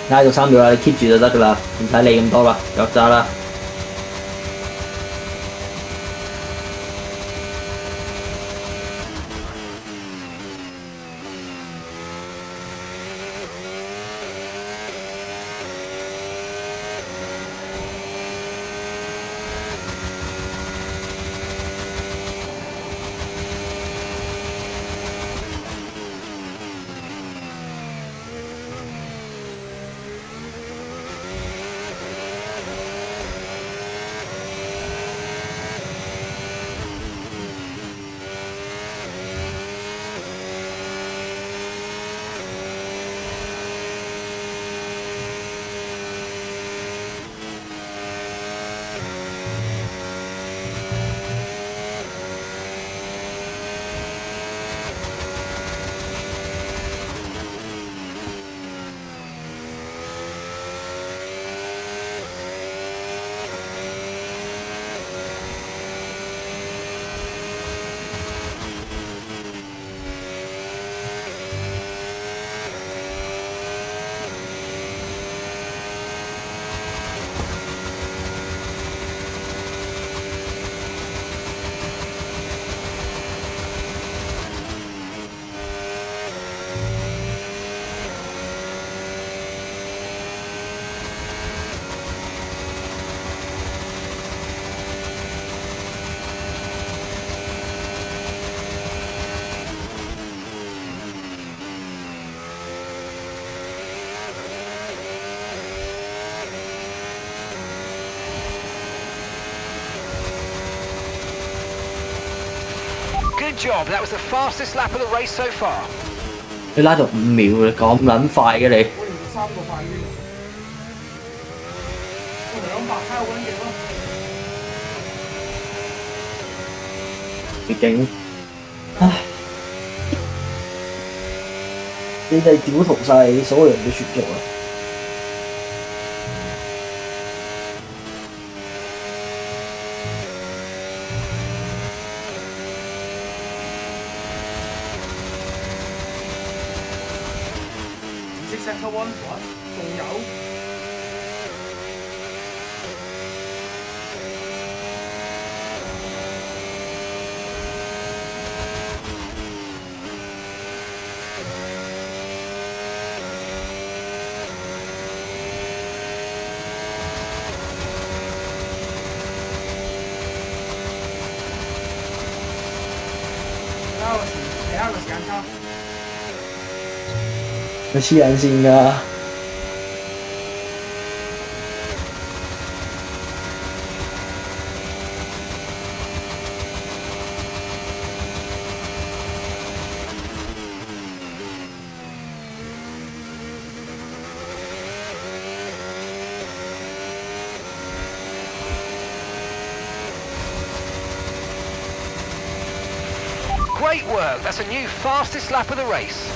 拉到3秒啦，你 keep 住就得噶啦，唔使理咁多啦，腳揸啦。Good job, that was the fastest lap of the race so far. 你拉到5秒，你咁撚快嘅你？我連續3個快啲，我200睇好撚勁咯。幾勁！唉，你哋屌屠晒所有人嘅血肉啊！紫色 sector one 仲有。睇下個時間差。佢黐撚線㗎。Great work, that's a new fastest lap of the race.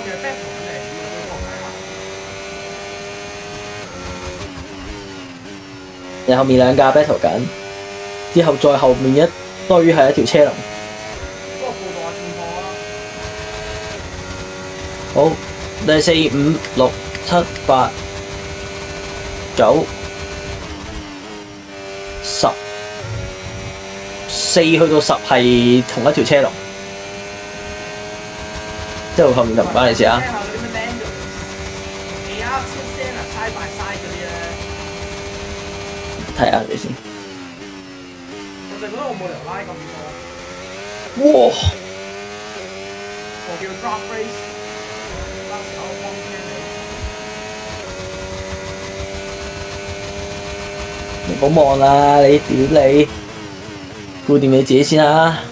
其實 battle 緊嚟，要對抗睇下。你後面2架 battle 緊，之後再後面一堆係一條車龍。嗰個報道下戰況啦。好，第4、5、6、7、8。9、14去到10係同一條車龍，即係後面就唔關你事啊。聽下嗰啲咩 Daniel、AR、Senna、Side by Side 嗰啲咧，睇下你先。我就覺得我冇理由拉咁多。哇！我叫 Drop Race， 嗰時候幫聽你。你唔好望啦，你屌你，顧掂你自己先啦。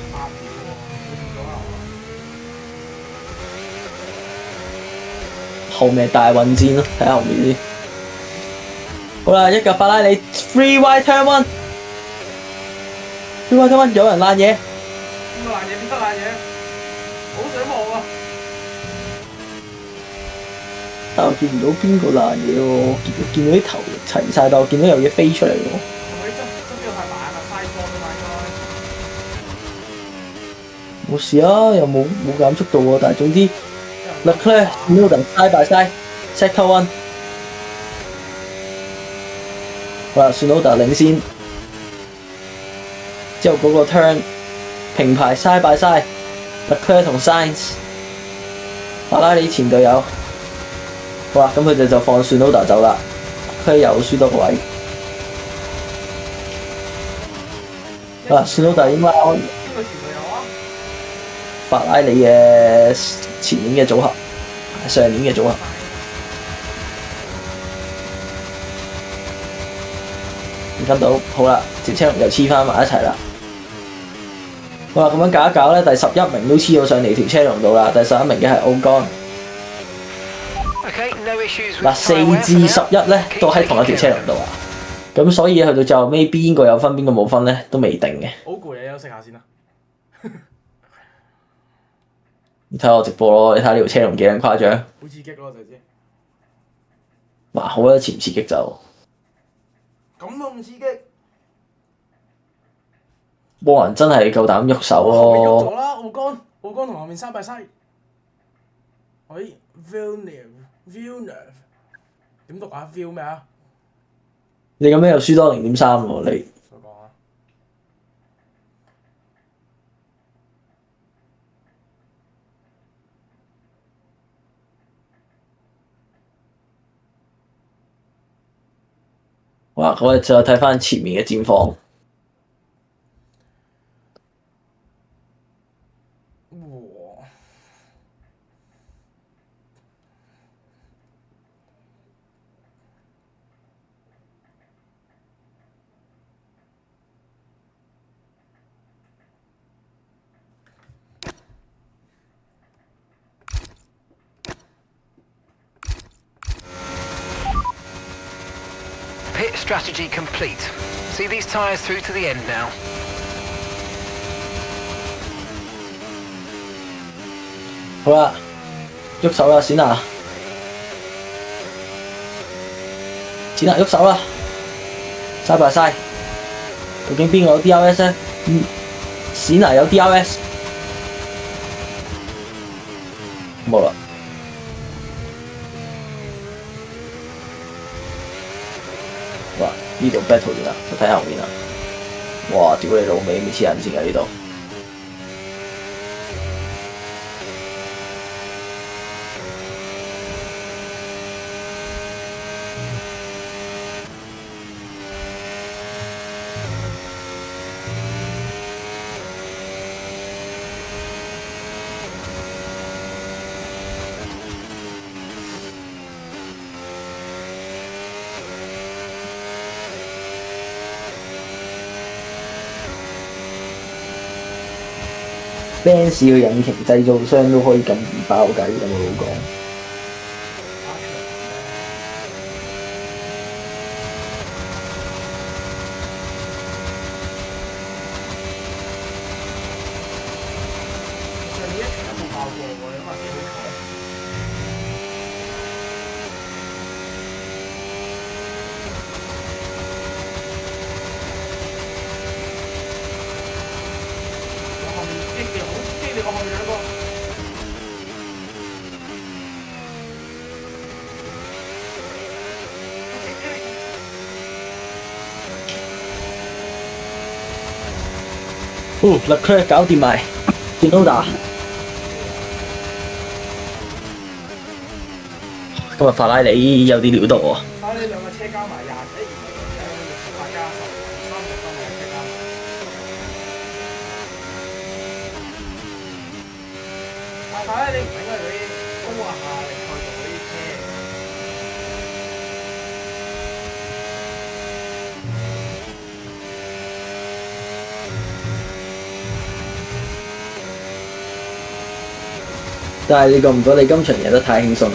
後面係大混戰咯，睇下後面先。好啦，一架法拉利 Free Wide Turn One，Free Wide Turn One 有人爛嘢。邊個爛嘢？邊個爛嘢？好想望啊！但我見唔到邊個爛嘢喎，見到啲頭齊晒，但我見到有嘢飛出嚟喎。係咪真標太大啊？太過㗎嘛應該。冇事啊，又冇減速度喎，但係總之 Leclerc Tsunoda side by side sector one， 好啦 Tsunoda 領先，之後嗰個 turn 平排 side by side Leclerc 同 Sainz， 法拉利前隊友，好啦，咁佢哋就放 Tsunoda 走啦，佢又輸多個位，好啦 Tsunoda 應該邊個前隊友啊？法拉利嘅前年嘅組合，上年嘅組合。唔跟到，好啦，條車龍又黐翻埋一齊啦。好啦，咁樣搞一搞咧，第11名都黐咗上嚟條車龍度啦。第11名嘅係奧干。嗱，4至11咧都喺同一條車龍度啊。咁所以去到最後尾邊個有分邊個冇分咧，都未定嘅。好攰啊，休息下先啦。你睇下我直播咯，你睇下呢條車龍幾撚誇張。好刺激咯，就知。哇，好啦，刺唔刺激就？咁都唔刺激。冇人真係夠膽喐手後面喐咗咯。啦，奧干同後面3by 3。喂 Villeneuve 點讀啊 ？Vil 咩啊？你咁樣又輸多0.3喎，你。再講啊！哇！我哋再睇翻前面嘅戰況。哇！Pit strategy complete. See these tyres through to the end now. 好啦，喐手啦，冼拿，喐手啦，side by side，究竟邊個有 DRS 咧？冼拿有 DRS， 冇啦。哇！呢度 battle 完啦，就睇後面啦。哇！屌你老味，咪黐人線㗎呢度。Benz 嘅引擎製造商都可以咁易爆計，有冇老講？上年一場都冇爆過喎，你話幾好睇？我後面激烈好激烈，我後面兩個。Leclerc 搞掂埋，見到打。今日法拉利有啲料到喎。睇你兩個車加埋68加10 30分嘅車加埋。但係咧，你唔係因為嗰啲高壓下力去做嗰啲車。但係你覺唔覺你今場贏得太輕鬆？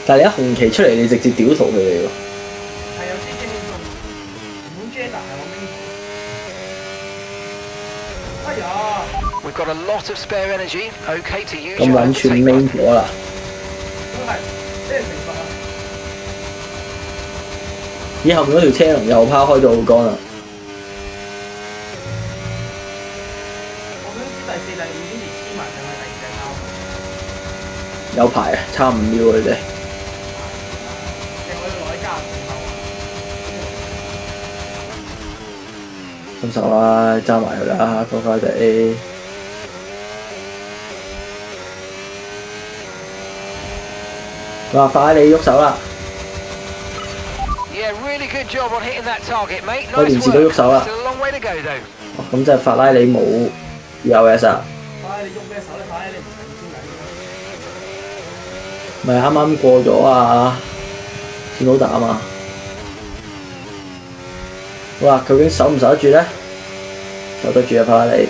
但係你一紅旗出嚟，你直接屌屠佢哋喎。係有啲輕鬆，唔好 Jada 係我邊個？哎呀！ We've got a lot of spare energy. Okay to use 咁 your 撚串 overtake main button. 火啦！都係，即係明白啊！以後面嗰條車龍又拋開咗好乾啦。我想知第4、第5先至黐埋上去第2隻貓。有排啊，差5秒佢哋。定我要攞啲加速後啊！分手啦，揸埋佢啦，乖乖地。哇！快你喐手啦！ Yeah, really good job on hitting that target, mate. 我 Nice 連自己喐 work. 手啦。 Still a long way to go, though. 咁即係法拉利冇 EOS 啊？睇你喐咩手咧？睇你唔係先嚟。咪啱啱過咗啊！見到打啊嘛！哇！究竟守唔守得住咧？守得住啊，法拉利！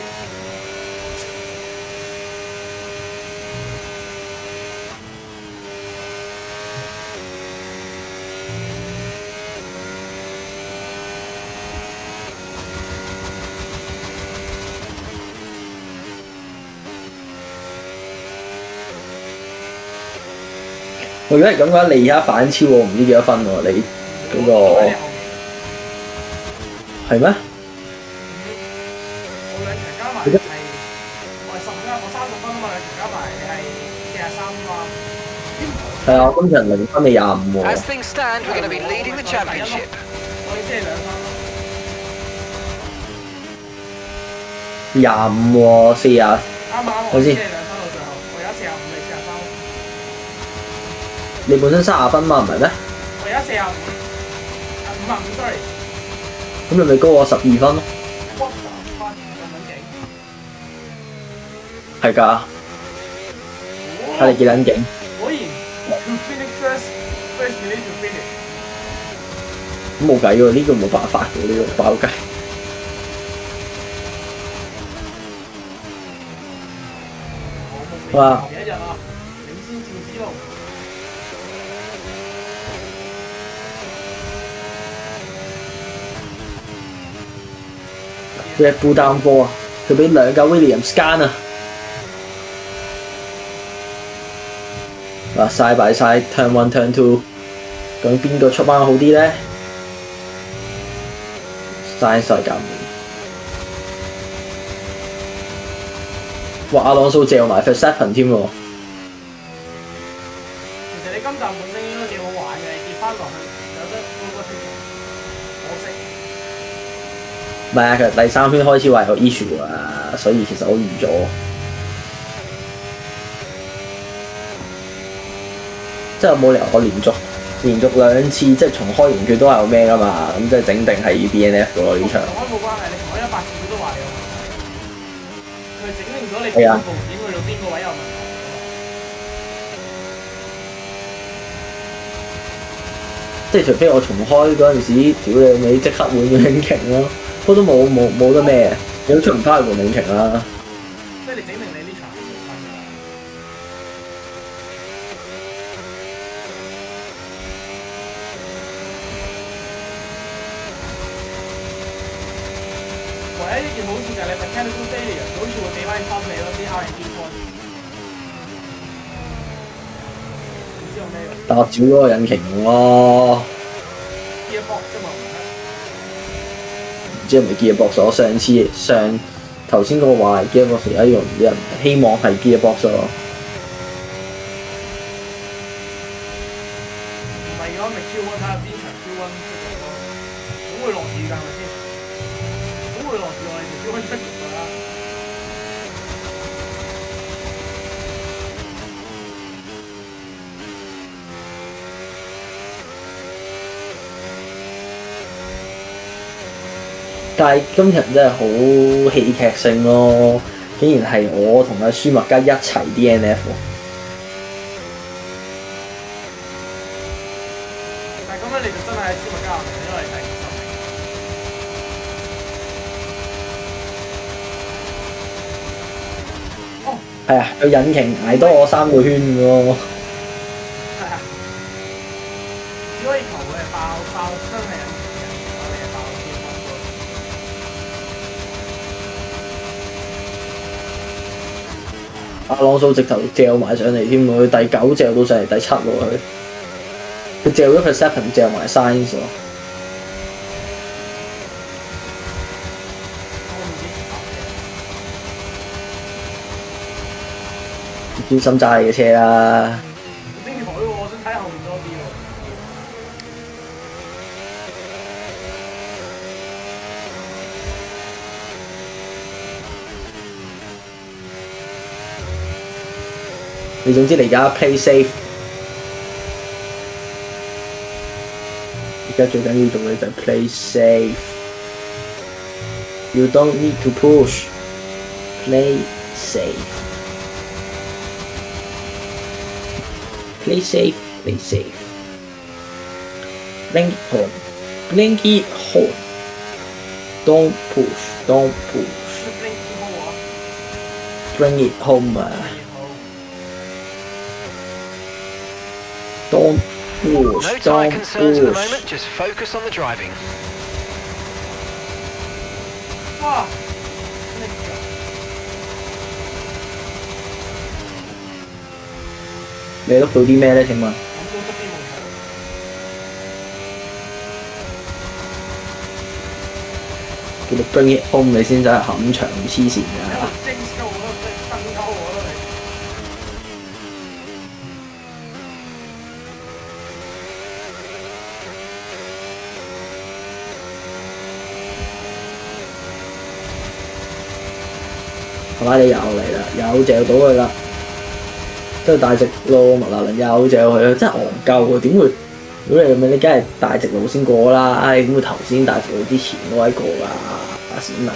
如果係咁嘅話，你而家反超我唔知幾多分喎？你嗰個係咩？我兩場加埋係我係10分，我30分啊嘛，兩場加埋你係43分嘛。係啊，我今場0分你25喎。 As things stand, we're going to be leading the championship. 我意思係2分咯。 25喎，40啊！啱啱我意思係2分到最後，我而家45，你43。你本身30分嘛，唔係咩？我而家45，55 sorry。咁你咪高我12分咯。What the fuck 咁撚勁？係㗎，睇你幾撚勁。果然 to finish first you need to finish。咁冇計喎，呢個冇辦法嘅，呢個爆雞。哇！幾日啊？領先趙子龍。Red Bull down 波啊！佢俾2架 Williams 奸啊！嗱，side by side turn 1 turn 2，究竟邊個出彎好啲咧？side 減滿。哇！阿朗素嚼埋 Verstappen 添喎。其實你今站本身應該幾好玩嘅，你跌翻落去有得高個水平，可惜。唔係啊，其實第3圈開始話有 issue 啊，所以其實我預咗。即係冇理由我連續2次即係重開完佢都係有咩㗎嘛，咁即係整定係要 DNF 㗎喎呢場。同開冇關係，你同開100次佢都話你有問題。佢整定咗你係啊邊個部件去到邊個位有問題。即係除非我重開嗰陣時，屌你尾即刻換咗引擎咯，不過都冇得咩，你都出唔翻去換引擎啦。即係你整定你呢場係冇分㗎。唯一一件好處就係你 mechanical failure，好似會俾翻分你咯，啲 R&D point。唔知有咩用但我照咗個引擎用咯， ？Gearbox 啫嘛，唔知係咪 Gearbox？我頭先嗰個話係 Gearbox，而家用啲人希望係 Gearbox 咯。但係今日真係好戲劇性咯，竟然係我同阿舒麥加一齊 DNF 喎。但係咁樣你就真係喺舒麥加入面，因為第20名。哦，係啊，個引擎捱多我3個圈喎。係啊，只可以求佢係爆真係引擎嘅，我哋係爆天空嗰阿朗素直頭嚼埋上嚟添喎，佢第9嚼到上嚟第7喎佢嚼咗 Verstappen 嚼埋 Sainz 喎。專心揸你嘅車啦！精彩喎！我想睇後面多啲喎。你總之你而家 play safe， 而家最緊要做嘅就係 play safe。You don't need to push. Play safe. Play safe. Play safe. Blink it home. Blink it home. Don't push. Don't push. Bring it home 啊！ Don't push. No tyre Don't concerns at the push. moment, just focus on the driving. 哇！你碌到啲咩咧？請問？咁都得啲問題。叫你 bring it home 你先真係冚場黐線㗎！精鳩我都即係燈鳩我都你。係咪你又嚟啦？又嚼到佢啦！即係大直路麥拿倫又嚼佢啦！真係戇鳩喎！點會？如果你咁樣，你梗係大直路先過啦！唉，點會頭先大直路之前嗰位過㗎？阿閃啊！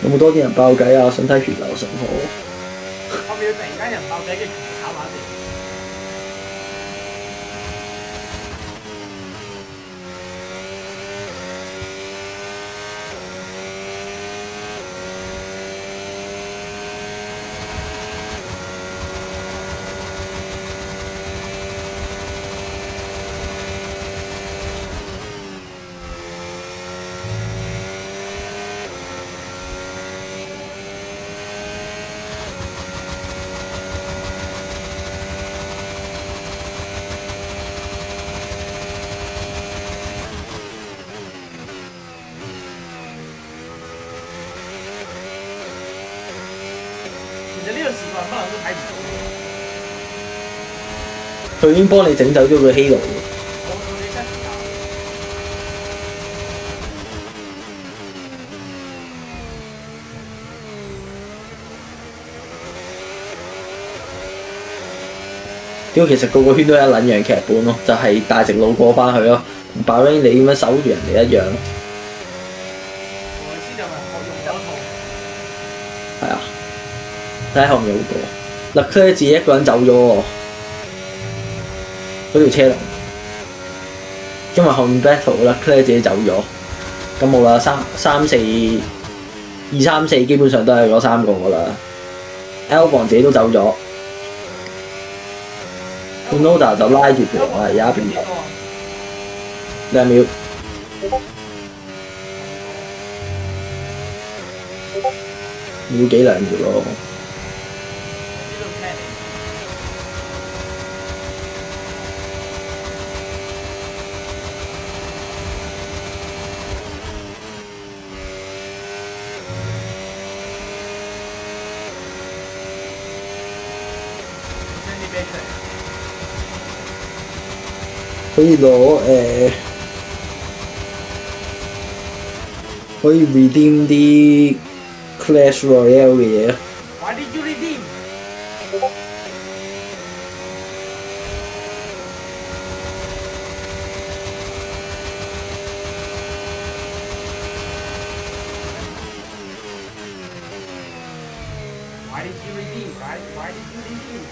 有冇多啲人爆偈啊？想睇血流成河。後面突然間人爆仔，跟住炒馬地。其實呢個時間可能都睇唔到嘅。佢已經幫你整走咗個希羅。我哋 set 時間。屌，其實個個圈都有一撚樣劇本咯，就係、大直路過翻去咯，同 Bahrain 你咁樣守住人哋一樣。我知就係我用咗一套。係啊，睇後面好多。Leclerc 自己一個人走咗喎，嗰條車龍，因為後面 battle Leclerc 自己走咗，咁冇啦，2、3、4基本上都係嗰3個噶啦。Albon 自己都走咗 ，Tsunoda 就拉住條我而家變咗2秒，秒幾2秒咯。可以攞可以 redeem 啲 Clash Royale 嘅嘢啊！ Why did you redeem? Why did you redeem, guys? Why did you redeem?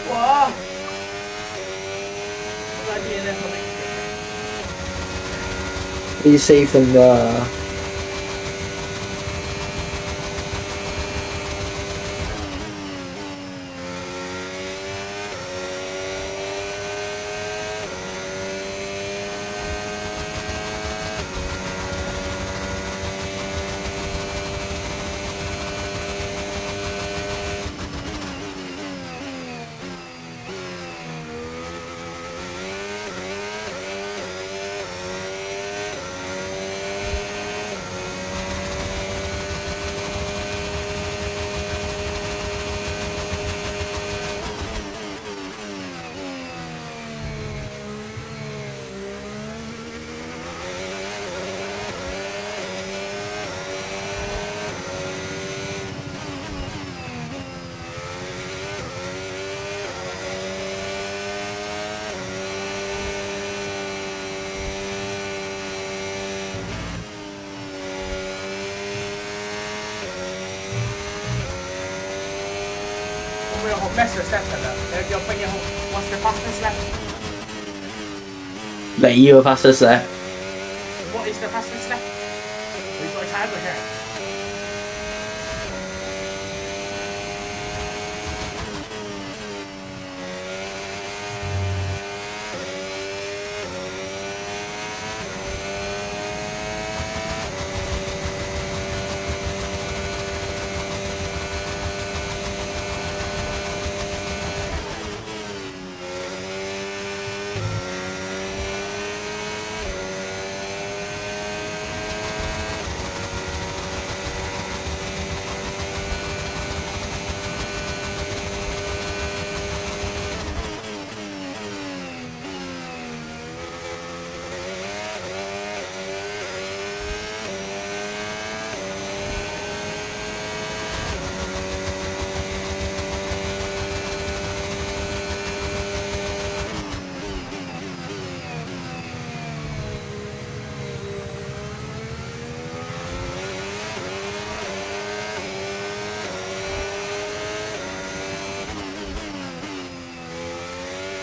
哇！我在邊咧？可以 save 㗎。我有學 mass reception 啊！你有乜嘢好 ？What's the fastest lap? 你個 fastest 咧？ What is the fastest lap? 你再猜一個出嚟。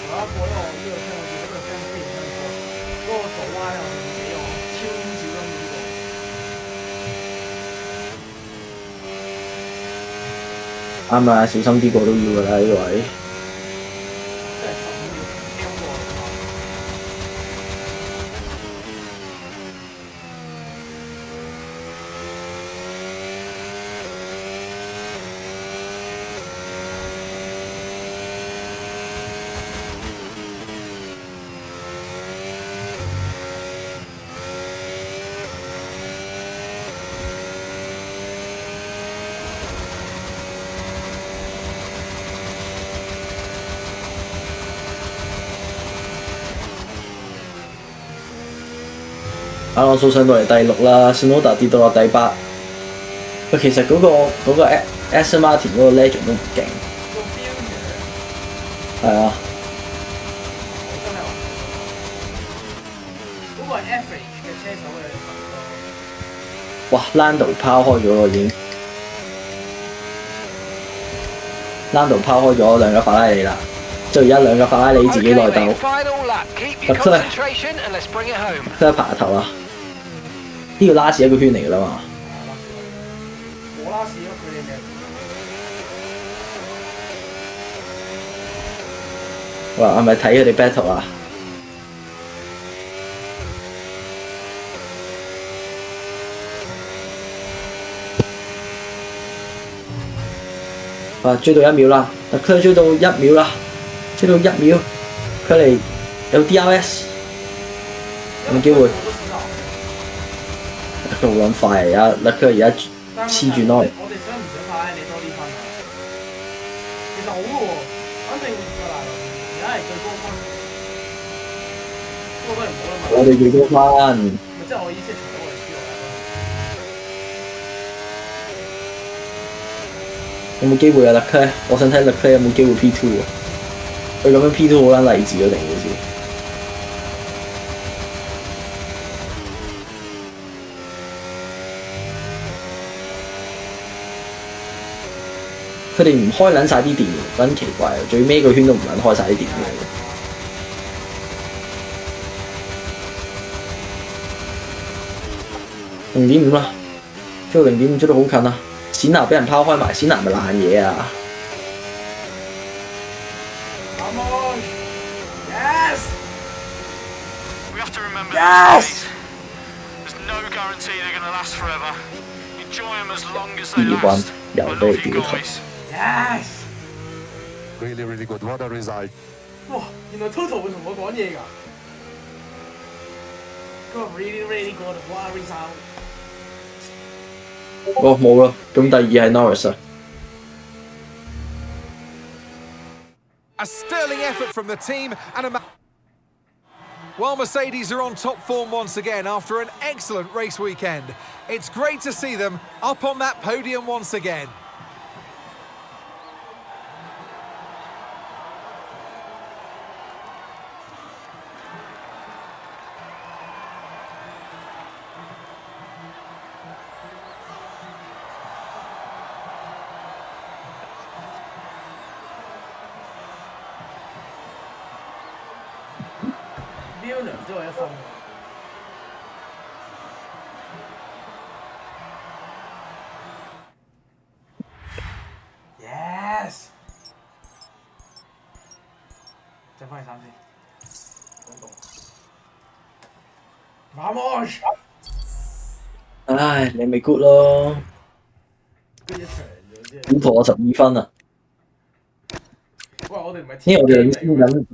我一過咗我呢個聽我見嗰個聲非常之多，嗰個左彎又唔俾我，超少音呢個。啱啊，小心啲過都要㗎啦呢位。真係15秒 L 過。阿朗素上到嚟第6啦 ，Tsunoda 跌到落第8。喂，其實嗰個 Aston Martin 嗰個 Legend 都唔勁。個標嘅。係啊。真係話。嗰個係 average 嘅車手嘅程度。哇 ，Lando 拋開咗咯已經。Lando 拋開咗兩架法拉利啦，就而家兩架法拉利自己內鬥。Final lap. Keep your concentration and let's bring it home. 真係爬頭啊！呢個 last 一個圈嚟㗎啦嘛。我拉屎咯，佢哋嘅。哇！係咪睇佢哋 battle 啊？哇！追到1秒啦，特區追到1秒啦，追到1秒，佢哋有 DRS， 有冇機會？佢好撚快啊！而家黐住 Norris。我哋想唔想快你多啲分啊？其實好嘅喎，反正個大而家係最高分，不過都係唔好啦嘛。我哋最高分。咪即係我意思係除咗我哋輸落有冇機會啊？特區，我想睇特區有冇機會 P2 喎。佢咁樣 P2 好撚勵志咗定好似。佢哋唔開撚晒啲電，好撚奇怪啊！最尾個圈都唔撚開晒啲電嘅。0.5啦，追到0.5追到好近啊！冼拿俾人拋開埋，冼拿咪爛嘢啊！ Come on! Yes! We have to remember Yes! there's no guarantee they're going to last forever. Enjoy them as long as they 2-1 last. 又 I 俾 love 佢 you 屌頭。 guys. Yes! Really, really good. What a result. 哇！原來 Toto 會同我講嘢㗎。佢話 really really good, what a result！哦，冇啦，咁第二係 Norris 啊。A sterling effort from the team and while Mercedes are on top form once again after an excellent race weekend. It's great to see them up on that podium once again. Villeneuve 都有一分。Yes！再翻去3先。Vamos！唉，你咪 good 咯。跟住一場咗啫。估破我12分啊！喂，我哋唔係因為我哋領天先緊，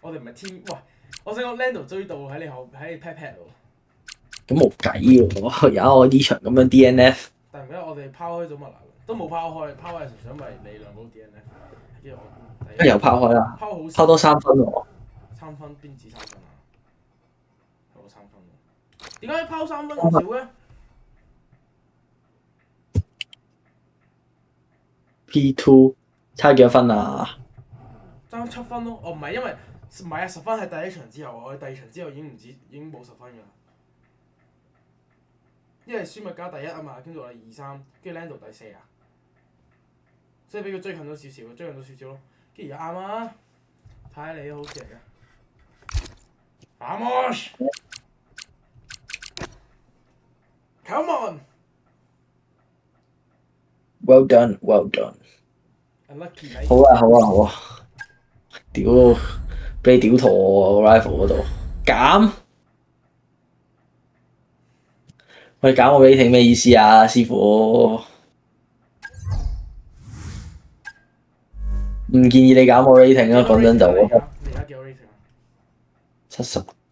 我哋唔係天。喂，我想講 Lando 追到喺你pat pat 喎。咁冇計喎。而家我呢場咁樣 DNF，但係而家我哋拋開咗麥拿倫，都冇拋開，拋開係純粹因為你兩個 DNF，跟住我又拋開啦，拋好拋多3分喎。 3分邊止3分啊？係我3分喎。點解拋3分咁少嘅？ P2 差幾多分啊？爭7分咯。哦，唔係因為唔係啊，10分係第一場之後，我哋第二場之後已經冇10分㗎啦。因為舒密加第一啊嘛，跟住我哋2、3，跟住 Lando 第4啊，所以俾佢追近咗少少，追近咗少少咯。跟住而家啱啊，睇下你好似嚟嘅。Vamos! Come on! Well done, well done。 Unlucky 你。好啊，好啊，好啊！屌，俾你屌陀我 rival 嗰度減，喂，減我 rating 咩意思啊，師傅？唔建議你減我 rating 啊，講真就你而家幾多 rating 啊？ 70。